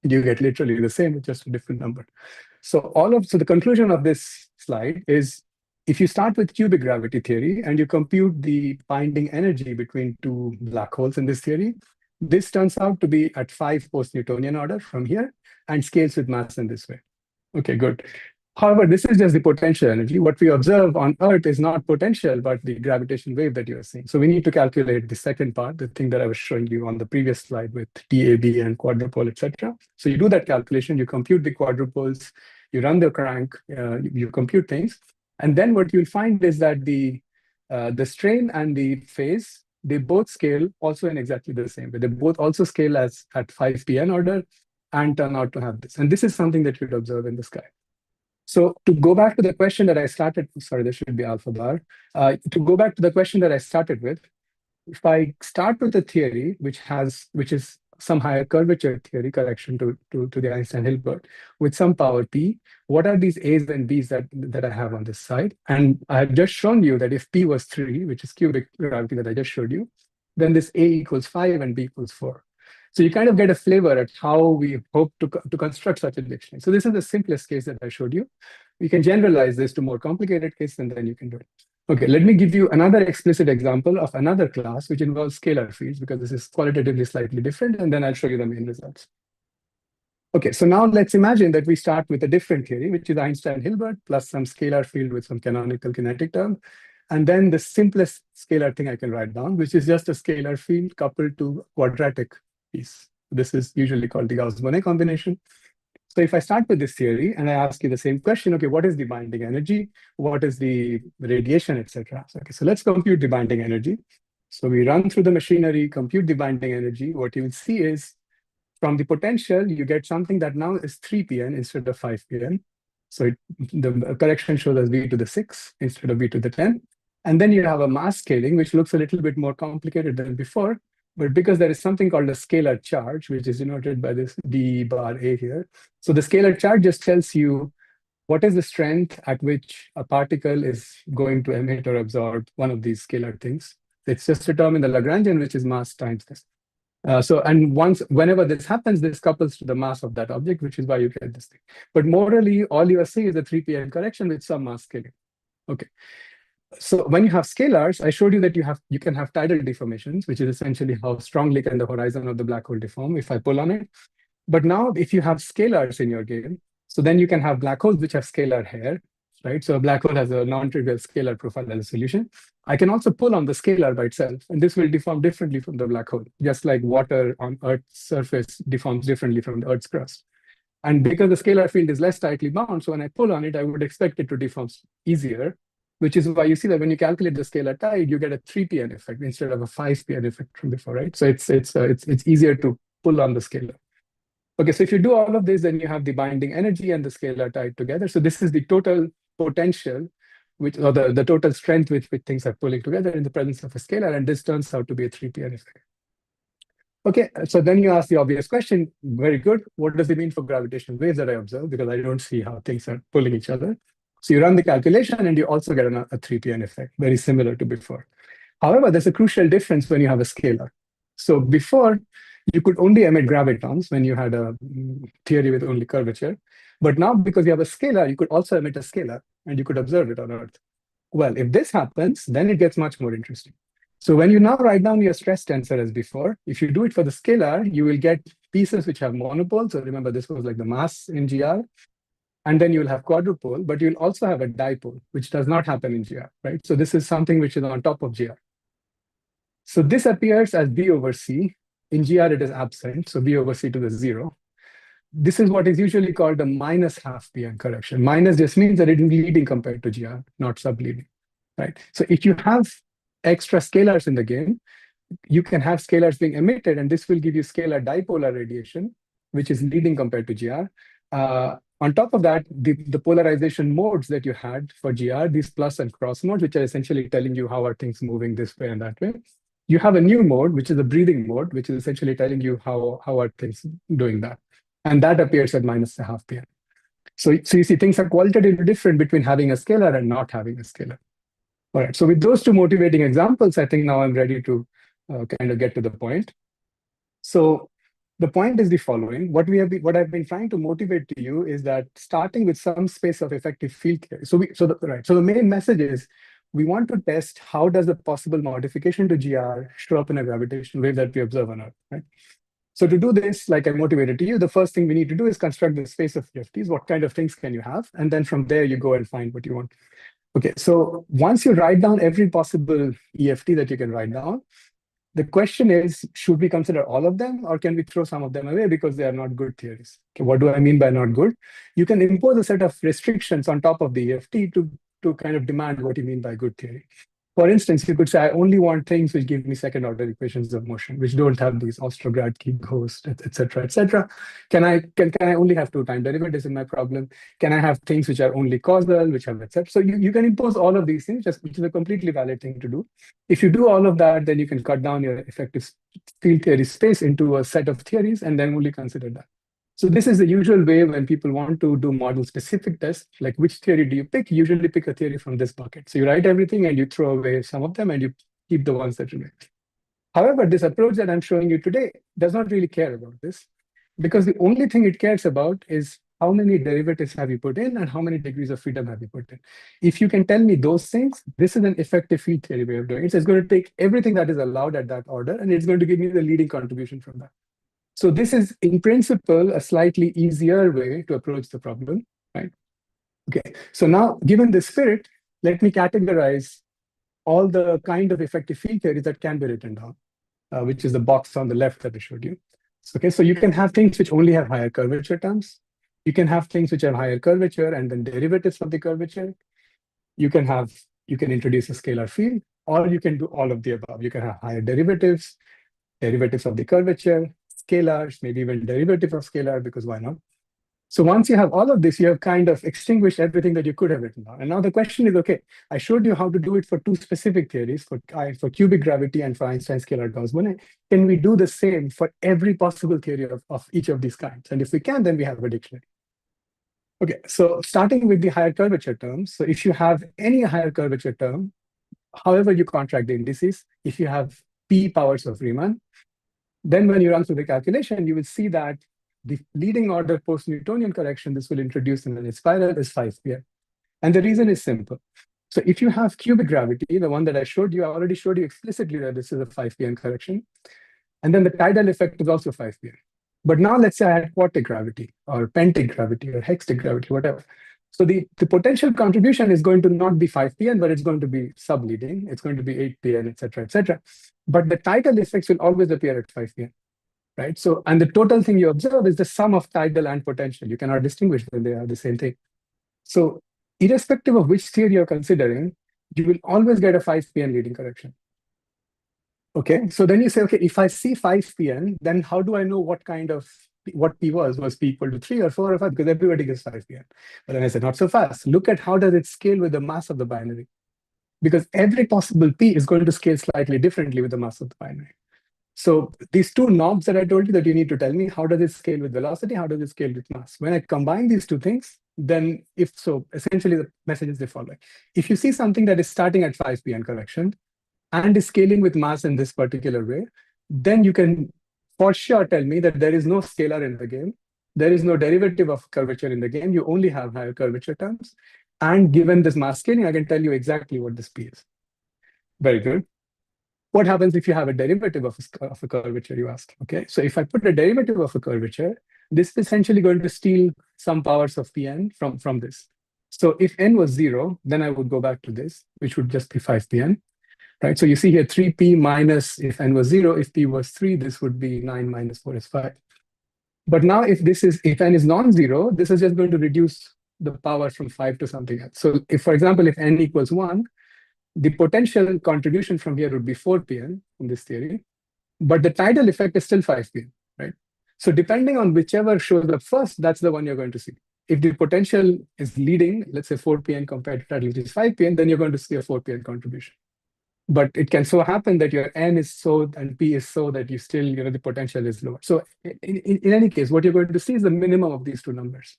you get literally the same with just a different number. So the conclusion of this slide is, if you start with cubic gravity theory and you compute the binding energy between 2 black holes in this theory, this turns out to be at 5 post-Newtonian order from here and scales with mass in this way. Okay, good. However, this is just the potential energy. What we observe on Earth is not potential, but the gravitational wave that you're seeing. So we need to calculate the second part, the thing that I was showing you on the previous slide with TAB and quadrupole, etc. So you do that calculation, you compute the quadrupoles, you run the crank, you compute things. And then what you'll find is that the strain and the phase, they both scale also in exactly the same way. They both also scale as at 5 PN order and turn out to have this. And this is something that you'd observe in the sky. So to go back to the question that I started, sorry, there should be alpha bar. To go back to the question that I started with, if I start with a theory which is some higher curvature theory correction to the Einstein-Hilbert with some power p, what are these a's and b's that I have on this side? And I have just shown you that if p was 3, which is cubic gravity that I just showed you, then this a equals 5 and b equals 4. So you kind of get a flavor at how we hope to construct such a dictionary. So this is the simplest case that I showed you. We can generalize this to more complicated cases, and then you can do it. Okay, let me give you another explicit example of another class which involves scalar fields, because this is qualitatively slightly different, and then I'll show you the main results. Okay, so now let's imagine that we start with a different theory, which is Einstein-Hilbert plus some scalar field with some canonical kinetic term. And then the simplest scalar thing I can write down, which is just a scalar field coupled to quadratic piece. This is usually called the Gauss-Bonnet combination. So if I start with this theory and I ask you the same question, okay, what is the binding energy? What is the radiation, etc.? So, okay, so let's compute the binding energy. So we run through the machinery, compute the binding energy. What you will see is from the potential, you get something that now is 3 PN instead of 5 PN. So the correction shows us V to the 6 instead of V to the 10. And then you have a mass scaling, which looks a little bit more complicated than before. But because there is something called a scalar charge, which is denoted by this d bar a here. So the scalar charge just tells you what is the strength at which a particle is going to emit or absorb one of these scalar things. It's just a term in the Lagrangian, which is mass times this. Whenever this happens, this couples to the mass of that object, which is why you get this thing. But morally, all you are seeing is a 3 PN correction with some mass scaling. Okay. So when you have scalars, I showed you that you can have tidal deformations, which is essentially how strongly can the horizon of the black hole deform if I pull on it. But now if you have scalars in your game, so then you can have black holes which have scalar hair, right? So a black hole has a non-trivial scalar profile as a solution. I can also pull on the scalar by itself, and this will deform differently from the black hole, just like water on Earth's surface deforms differently from the Earth's crust. And because the scalar field is less tightly bound, so when I pull on it, I would expect it to deform easier, which is why you see that when you calculate the scalar tide, you get a 3 PN effect instead of a 5 PN effect from before, right? So it's easier to pull on the scalar. Okay, so if you do all of this, then you have the binding energy and the scalar tide together. So this is the total potential, or the total strength with which things are pulling together in the presence of a scalar, and this turns out to be a 3 PN effect. Okay, so then you ask the obvious question, very good, what does it mean for gravitational waves that I observe? Because I don't see how things are pulling each other. So you run the calculation and you also get a 3 PN effect, very similar to before. However, there's a crucial difference when you have a scalar. So before, you could only emit gravitons when you had a theory with only curvature. But now, because you have a scalar, you could also emit a scalar, and you could observe it on Earth. Well, if this happens, then it gets much more interesting. So when you now write down your stress tensor as before, if you do it for the scalar, you will get pieces which have monopole. So remember, this was like the mass in GR. And then you'll have quadrupole, but you'll also have a dipole, which does not happen in GR, right? So this is something which is on top of GR. So this appears as B over C. In GR, it is absent, so B over C to the 0. This is what is usually called a minus half PN correction. Minus just means that it is leading compared to GR, not subleading, right? So if you have extra scalars in the game, you can have scalars being emitted, and this will give you scalar dipolar radiation, which is leading compared to GR. On top of that, the polarization modes that you had for GR, these plus and cross modes, which are essentially telling you how are things moving this way and that way. You have a new mode, which is a breathing mode, which is essentially telling you how are things doing that. And that appears at minus a half PN. So you see things are qualitatively different between having a scalar and not having a scalar. All right, so with those two motivating examples, I think now I'm ready to kind of get to the point. So the point is the following. What I've been trying to motivate to you is that starting with some space of effective field theory. So the main message is we want to test how does the possible modification to GR show up in a gravitational wave that we observe on Earth, right? So to do this, like I motivated to you, the first thing we need to do is construct the space of EFTs. What kind of things can you have? And then from there, you go and find what you want. Okay, so once you write down every possible EFT that you can write down, the question is, should we consider all of them, or can we throw some of them away because they are not good theories? Okay, what do I mean by not good? You can impose a set of restrictions on top of the EFT to kind of demand what you mean by good theory. For instance, you could say, I only want things which give me second order equations of motion, which don't have these Ostrogradky, Ghost, etc., etc. Can I only have two time derivatives in my problem? Can I have things which are only causal, which have etc.? So you can impose all of these things, which is a completely valid thing to do. If you do all of that, then you can cut down your effective field theory space into a set of theories and then only consider that. So this is the usual way when people want to do model-specific tests, like which theory do you pick? You usually pick a theory from this bucket. So you write everything and you throw away some of them and you keep the ones that remain. However, this approach that I'm showing you today does not really care about this, because the only thing it cares about is how many derivatives have you put in and how many degrees of freedom have you put in. If you can tell me those things, this is an effective field theory way of doing it. So it's going to take everything that is allowed at that order, and it's going to give me the leading contribution from that. So this is, in principle, a slightly easier way to approach the problem, right? Okay, so now, given this spirit, let me categorize all the kind of effective field theories that can be written down, which is the box on the left that I showed you. Okay, so you can have things which only have higher curvature terms. You can have things which have higher curvature and then derivatives of the curvature. You can introduce a scalar field, or you can do all of the above. You can have higher derivatives of the curvature, scalars, maybe even derivative of scalar, because why not? So once you have all of this, you have kind of extinguished everything that you could have written down. And now the question is, okay, I showed you how to do it for two specific theories, for cubic gravity and for Einstein scalar Gauss-Bonnet. Can we do the same for every possible theory of each of these kinds? And if we can, then we have a dictionary. Okay, so starting with the higher curvature terms. So if you have any higher curvature term, however you contract the indices, if you have p powers of Riemann, then when you run through the calculation, you will see that the leading order post-Newtonian correction this will introduce in an inspiral is 5pn. And the reason is simple. So if you have cubic gravity, the one that I showed you, I already showed you explicitly that this is a 5pn correction. And then the tidal effect is also 5pn. But now let's say I had quartic gravity or pentic gravity or hextic gravity, whatever. So the potential contribution is going to not be 5pn, but it's going to be subleading. It's going to be 8pn, etc., etc. But the tidal effects will always appear at 5pn, right? So, and the total thing you observe is the sum of tidal and potential. You cannot distinguish them, they are the same thing. So irrespective of which theory you're considering, you will always get a 5pn leading correction. Okay, so then you say, okay, if I see 5pn, then how do I know what P was P equal to 3 or 4 or 5? Because everybody gets 5pn. But then I said, not so fast. Look at how does it scale with the mass of the binary. Because every possible P is going to scale slightly differently with the mass of the binary. So these two knobs that I told you that you need to tell me, how does it scale with velocity? How does it scale with mass? When I combine these two things, then essentially the message is the following. If you see something that is starting at 5pn correction and is scaling with mass in this particular way, then you can for sure tell me that there is no scalar in the game. There is no derivative of curvature in the game. You only have higher curvature terms. And given this mass scaling, I can tell you exactly what this P is. Very good. What happens if you have a derivative of a curvature, you ask? Okay, so if I put a derivative of a curvature, this is essentially going to steal some powers of Pn from this. So if n was 0, then I would go back to this, which would just be 5Pn, right? So you see here 3p minus, if n was 0, if p was 3, this would be 9 minus 4 is 5. But now if n is non-zero, this is just going to reduce the power from 5 to something else. So if, for example, if n equals 1, the potential contribution from here would be 4pn in this theory, but the tidal effect is still 5pn, right? So depending on whichever shows up first, that's the one you're going to see. If the potential is leading, let's say 4pn compared to tidal, which is 5pn, then you're going to see a 4pn contribution. But it can so happen that your n is so and p is so that you still, the potential is lower. So in any case, what you're going to see is the minimum of these two numbers.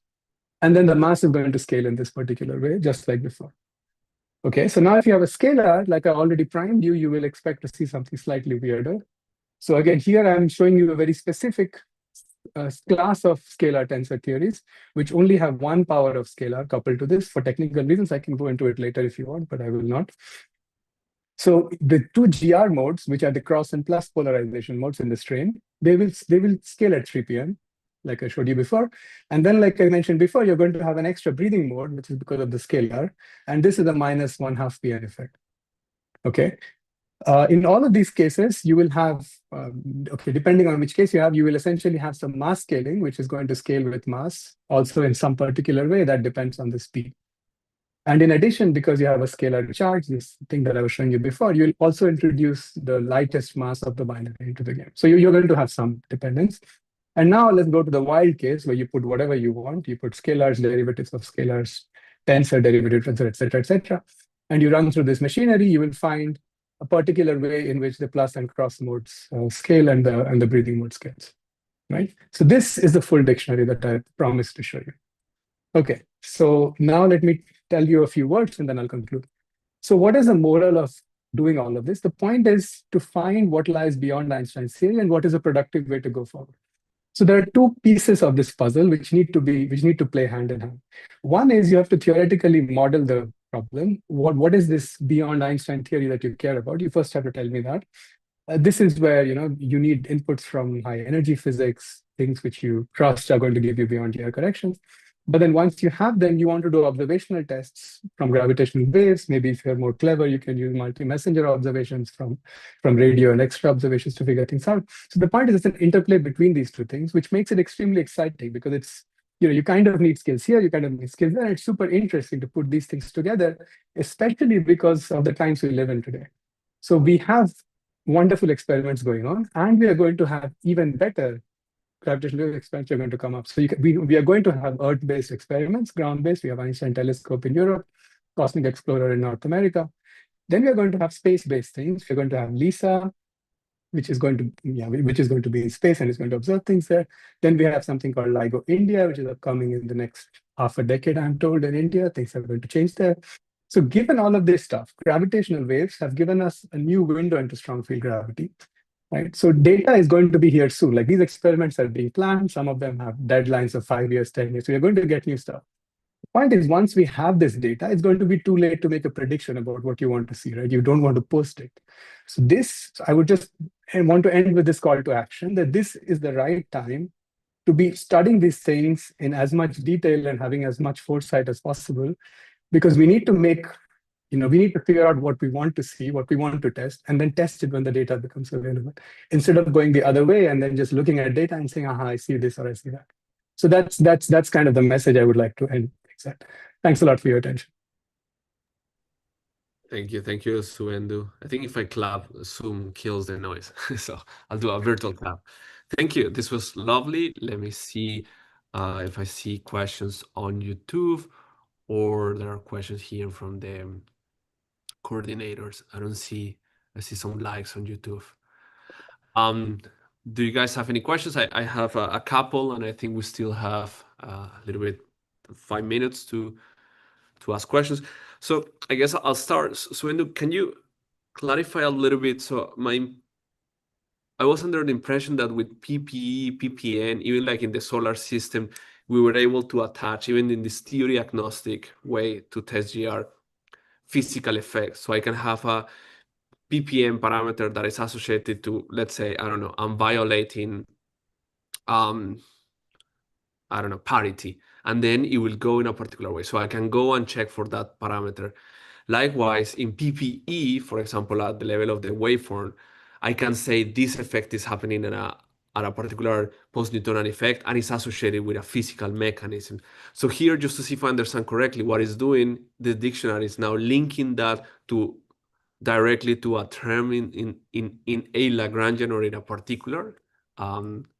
And then the mass is going to scale in this particular way, just like before. Okay, so now if you have a scalar, like I already primed you, you will expect to see something slightly weirder. So again, here I'm showing you a very specific class of scalar tensor theories, which only have one power of scalar coupled to this. For technical reasons, I can go into it later if you want, but I will not. So the two GR modes, which are the cross and plus polarization modes in the strain, they will scale at 3 p.m., like I showed you before. And then, like I mentioned before, you're going to have an extra breathing mode, which is because of the scalar. And this is a minus 1/2 p.m. effect. Okay. In all of these cases, you will have, okay, depending on which case you have, you will essentially have some mass scaling, which is going to scale with mass, also in some particular way that depends on the speed. And in addition, because you have a scalar charge, this thing that I was showing you before, you'll also introduce the lightest mass of the binary into the game. So you're going to have some dependence. And now let's go to the wild case where you put whatever you want. You put scalars, derivatives of scalars, tensor, derivative tensor, et cetera, and you run through this machinery, you will find a particular way in which the plus and cross modes scale and the breathing mode scales, right? So this is the full dictionary that I promised to show you. Okay, so now let me tell you a few words and then I'll conclude. So what is the moral of doing all of this? The point is to find what lies beyond Einstein's theory and what is a productive way to go forward. So there are two pieces of this puzzle which need to play hand in hand. One is you have to theoretically model the problem. What is this beyond Einstein theory that you care about? You first have to tell me that. This is where you need inputs from high energy physics, things which you trust are going to give you beyond your corrections. But then once you have them, you want to do observational tests from gravitational waves. Maybe if you're more clever, you can use multi-messenger observations from radio and extra observations to figure things out. So the point is it's an interplay between these two things, which makes it extremely exciting because it's, you kind of need skills here, you kind of need skills there. It's super interesting to put these things together, especially because of the times we live in today. So we have wonderful experiments going on, and we are going to have even better gravitational wave experiments are going to come up. So we are going to have Earth-based experiments, ground-based. We have Einstein telescope in Europe, Cosmic Explorer in North America. Then we are going to have space-based things. We're going to have LISA, which is going to be in space and is going to observe things there. Then we have something called LIGO India, which is upcoming in the next half a decade, I'm told, in India. Things are going to change there. So given all of this stuff, gravitational waves have given us a new window into strong field gravity. Right. So data is going to be here soon. Like these experiments are being planned. Some of them have deadlines of 5 years, 10 years. So we're going to get new stuff. The point is, once we have this data, it's going to be too late to make a prediction about what you want to see, right? You don't want to post it. So I would just want to end with this call to action that this is the right time to be studying these things in as much detail and having as much foresight as possible, because we need to figure out what we want to see, what we want to test, and then test it when the data becomes available, instead of going the other way and then just looking at data and saying, aha, I see this or I see that. So that's kind of the message I would like to end. Thanks a lot for your attention. Thank you, Suvendu. I think if I clap, Zoom kills the noise, so I'll do a virtual clap. Thank you. This was lovely. Let me see if I see questions on YouTube, or there are questions here from the coordinators. I see some likes on YouTube. Do you guys have any questions? I have a couple, and I think we still have a little bit, 5 minutes to ask questions. So I guess I'll start. Suvendu, can you clarify a little bit? So I was under the impression that with PPE, PPN, even like in the solar system, we were able to attach, even in this theory agnostic way, to test GR physical effects. So I can have a PPM parameter that is associated to, let's say, I don't know, I'm violating, parity, and then it will go in a particular way. So I can go and check for that parameter. Likewise, in PPE, for example, at the level of the waveform, I can say this effect is happening at a particular post-Newtonian effect, and it's associated with a physical mechanism. So here, just to see if I understand correctly, what it's doing, the dictionary is now linking that directly to a term in a Lagrangian or in a particular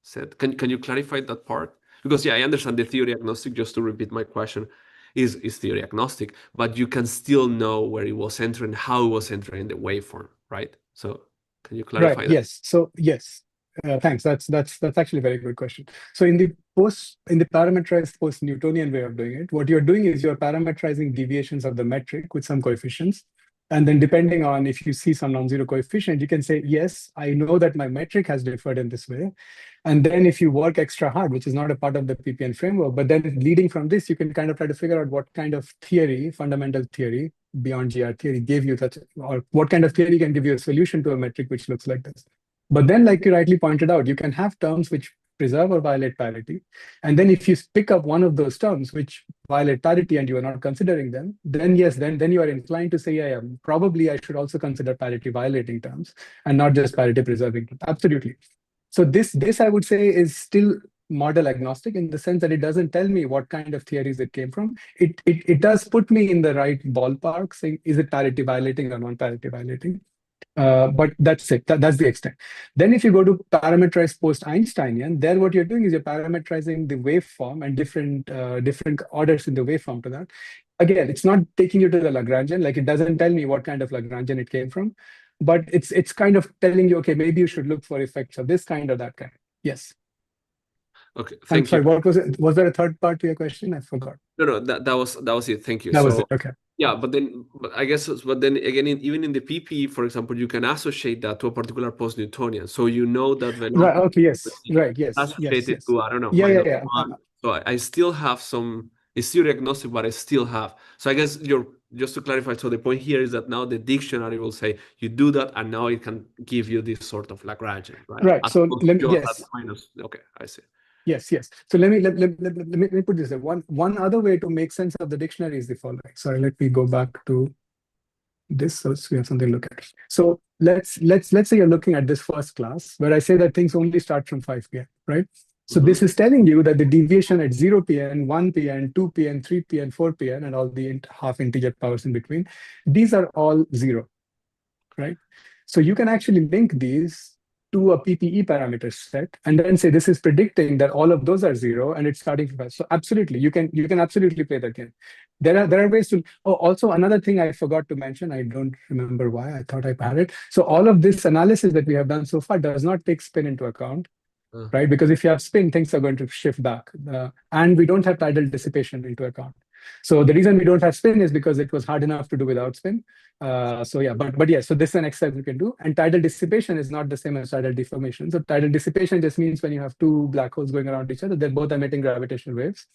set. Can you clarify that part? Because I understand the theory agnostic, just to repeat my question, is theory agnostic, but you can still know where it was entering, how it was entering the waveform, right? So can you clarify that? Yes. So yes. Thanks. That's actually a very good question. So in the parameterized post-Newtonian way of doing it, what you're doing is you're parameterizing deviations of the metric with some coefficients. And then depending on if you see some non-zero coefficient, you can say, yes, I know that my metric has differed in this way. And then if you work extra hard, which is not a part of the PPN framework, but then leading from this, you can kind of try to figure out what kind of theory, fundamental theory, beyond GR theory gave you such, or what kind of theory can give you a solution to a metric which looks like this. But then, like you rightly pointed out, you can have terms which preserve or violate parity. And then if you pick up one of those terms which violate parity and you are not considering them, then yes, then you are inclined to say, yeah, probably I should also consider parity violating terms and not just parity preserving. Absolutely. So this I would say is still model agnostic in the sense that it doesn't tell me what kind of theories it came from. It does put me in the right ballpark, saying is it parity violating or non-parity violating. But that's it. That's the extent. Then if you go to parameterize post-Einsteinian, there what you're doing is you're parameterizing the waveform and different orders in the waveform to that. Again, it's not taking you to the Lagrangian. Like, it doesn't tell me what kind of Lagrangian it came from, but it's kind of telling you, okay, maybe you should look for effects of this kind or that kind. Yes. Okay, I'm thank sorry, you. what was it? Was there a third part to your question? I forgot. No, that was it. Thank you. That was it. Okay. Yeah, but I guess, but then again, even in the PPE, for example, you can associate that to a particular post-Newtonian. So you know that velocity Right. Okay. Yes. Right. Yes. associated Yes. to, I don't know, Yeah. -1. So I still have some, it's still agnostic, but I still have. So I guess just to clarify, so the point here is that now the dictionary will say you do that, and now it can give you this sort of Lagrangian, right? Right. So let me, Just yes. minus. Okay, I see. Yes. So let me put this there. One other way to make sense of the dictionary is the following. Sorry, let me go back to this so we have something to look at. So let's say you're looking at this first class where I say that things only start from 5 p.m., right? So this is telling you that the deviation at 0 p.m., 1 p.m., 2 p.m., 3 p.m., 4 p.m., and all the half integer powers in between, these are all 0, right? So you can actually link these to a PPE parameter set and then say this is predicting that all of those are 0 and it's starting from 5. So absolutely, you can absolutely play that game. There are ways to. Oh, also another thing I forgot to mention, I don't remember why, I thought I had it. So all of this analysis that we have done so far does not take spin into account, right? Because if you have spin, things are going to shift back. And we don't have tidal dissipation into account. So the reason we don't have spin is because it was hard enough to do without spin. So yeah, but yes, so this is an exercise we can do. And tidal dissipation is not the same as tidal deformation. So tidal dissipation just means when you have two black holes going around each other, they're both emitting gravitational waves.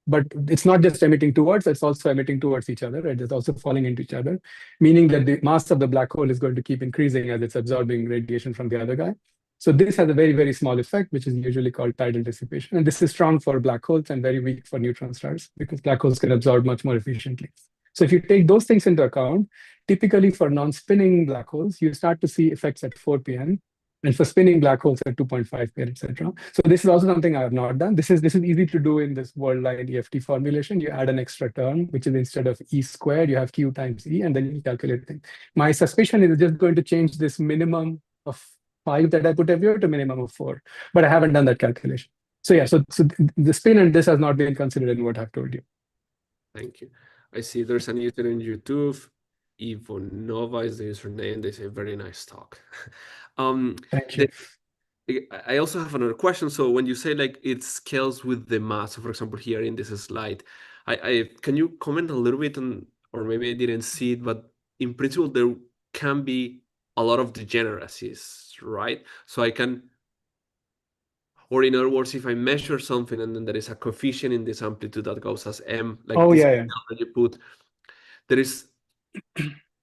But it's not just emitting towards, it's also emitting towards each other, right? It's also falling into each other, meaning that the mass of the black hole is going to keep increasing as it's absorbing radiation from the other guy. So this has a very, very small effect, which is usually called tidal dissipation. And this is strong for black holes and very weak for neutron stars because black holes can absorb much more efficiently. So if you take those things into account, typically for non-spinning black holes, you start to see effects at 4 p.m. and for spinning black holes at 2.5 p.m., etc. So this is also something I have not done. This is easy to do in this worldwide EFT formulation. You add an extra term, which is instead of E squared, you have Q times E, and then you calculate things. My suspicion is just going to change this minimum of 5 that I put everywhere to minimum of 4, but I haven't done that calculation. So yeah, so the spin and this has not been considered in what I've told you. Thank you. I see there's an user on YouTube. Ivonova is the username. They say very nice talk. Thank you. I also have another question. So when you say like it scales with the mass, so for example, here in this slide, I can you comment a little bit on, or maybe I didn't see it, but in principle there can be a lot of degeneracies, right? So I can, or in other words, if I measure something and then there is a coefficient in this amplitude that goes as m, like this that you put, there is,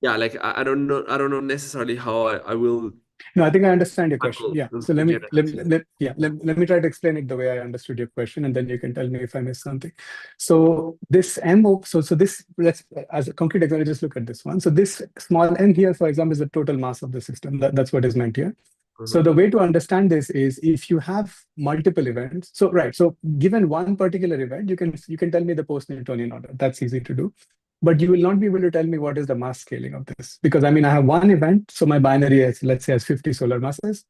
yeah, like I don't know necessarily how I will. No, I think I understand your question. Yeah. So let me try to explain it the way I understood your question, and then you can tell me if I missed something. So this m, so this, let's, as a concrete example, just look at this one. So this small m here, for example, is the total mass of the system. That's what is meant here. So the way to understand this is if you have multiple events. So right. So given one particular event, you can tell me the post-Newtonian order. That's easy to do. But you will not be able to tell me what is the mass scaling of this. Because I mean, I have one event, so my binary is, let's say, has 50 solar masses,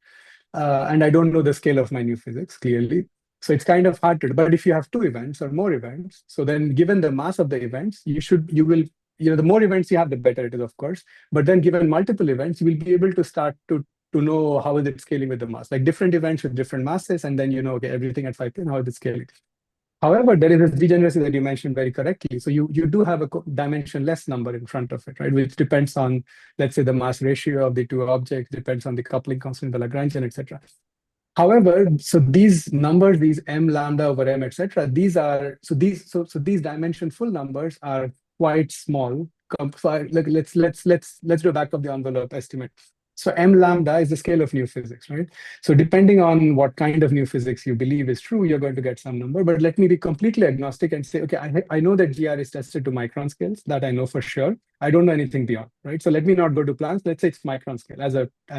and I don't know the scale of my new physics, clearly. So it's kind of hard to do. But if you have two events or more events, so then given the mass of the events, you will, the more events you have, the better it is, of course. But then given multiple events, you will be able to start to know how is it scaling with the mass, like different events with different masses, and then okay, everything at 5 p.m., how is it scaling? However, there is a degeneracy that you mentioned very correctly. So you do have a dimensionless number in front of it, right? Which depends on, let's say, the mass ratio of the two objects, depends on the coupling constant, the Lagrangian, etc. However, so these numbers, these m lambda over m, etc., these are, so these dimension full numbers are quite small let's do a back of the envelope estimate. So m lambda is the scale of new physics, right? So depending on what kind of new physics you believe is true, you're going to get some number. But let me be completely agnostic and say, okay, I know that GR is tested to micron scales. That I know for sure. I don't know anything beyond, right? So let me not go to plans. Let's say it's micron scale as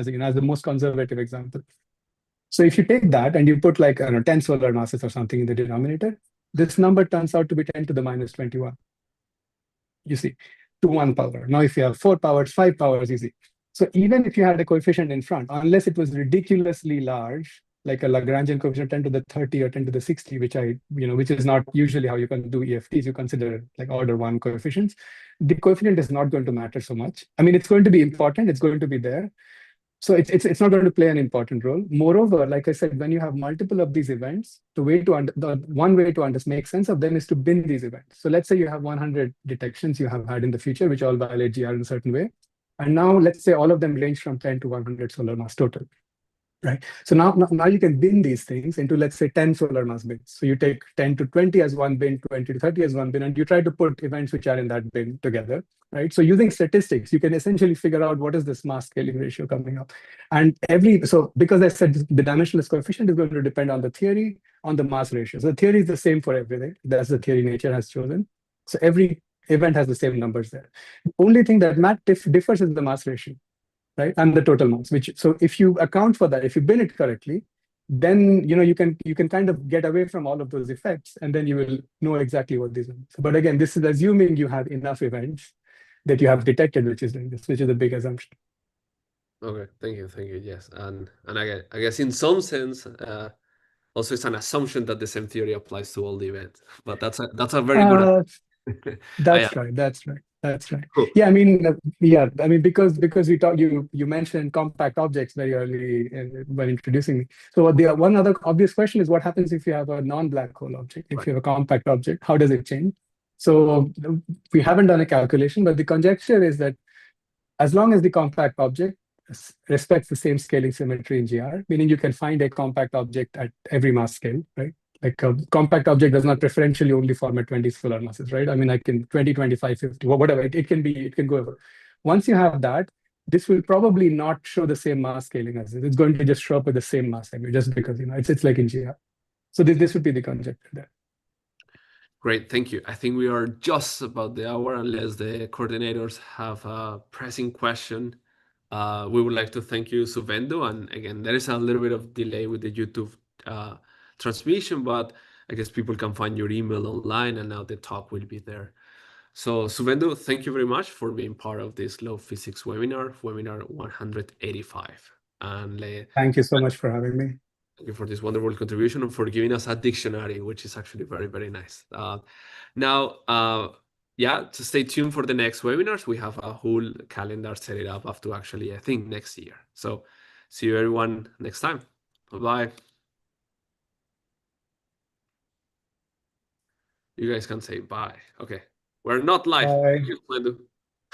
the most conservative example. So if you take that and you put like, I don't know, 10 solar masses or something in the denominator, this number turns out to be 10 to the minus 21. You see, to 1 power. Now, if you have 4 powers, 5 powers, you see. So even if you had a coefficient in front, unless it was ridiculously large, like a Lagrangian coefficient 10 to the 30 or 10 to the 60, which is not usually how you can do EFTs, you consider like order 1 coefficients, the coefficient is not going to matter so much. I mean, it's going to be important, it's going to be there. So it's not going to play an important role. Moreover, like I said, when you have multiple of these events, the one way to make sense of them is to bin these events. So let's say you have 100 detections you have had in the future, which all violate GR in a certain way. And now let's say all of them range from 10 to 100 solar mass total. Right. So now you can bin these things into, let's say, 10 solar mass bins. So you take 10 to 20 as one bin, 20 to 30 as one bin, and you try to put events which are in that bin together. Right. So using statistics, you can essentially figure out what is this mass scaling ratio coming up. And so because I said the dimensionless coefficient is going to depend on the theory, on the mass ratio. So the theory is the same for everything. That's the theory nature has chosen. So every event has the same numbers there. The only thing that differs is the mass ratio. Right, and the total mass. So if you account for that, if you bin it correctly, then you can kind of get away from all of those effects, and then you will know exactly what these are. But again, this is assuming you have enough events that you have detected, which is a big assumption. Okay, thank you. Yes, and I guess in some sense, also it's an assumption that the same theory applies to all the events. But that's a very good. That's right. That's right. Cool. Yeah, I mean, because you mentioned compact objects very early when introducing me. So the one other obvious question is what happens if you have a non-black hole object? If you have a compact object, how does it change? So we haven't done a calculation, but the conjecture is that as long as the compact object respects the same scaling symmetry in GR, meaning you can find a compact object at every mass scale, right? Like a compact object does not preferentially only form at 20 solar masses, right? I mean, I can 20, 25, 50, whatever. It can go over. Once you have that, this will probably not show the same mass scaling as this. It's going to just show up with the same mass value, just because it's like in GR. So this would be the conjecture there. Great, thank you. I think we are just about the hour, unless the coordinators have a pressing question. We would like to thank you, Suvendu. And again, there is a little bit of delay with the YouTube transmission, but I guess people can find your email online, and now the talk will be there. So Suvendu, thank you very much for being part of this Law Physics webinar 185. And thank you so much for having me. Thank you for this wonderful contribution and for giving us a dictionary, which is actually very, very nice. Yeah, to stay tuned for the next webinars. We have a whole calendar set it up to actually, I think, next year. So see you everyone next time. Bye-bye. You guys can say bye. Okay. We're not live. Bye. Thank you,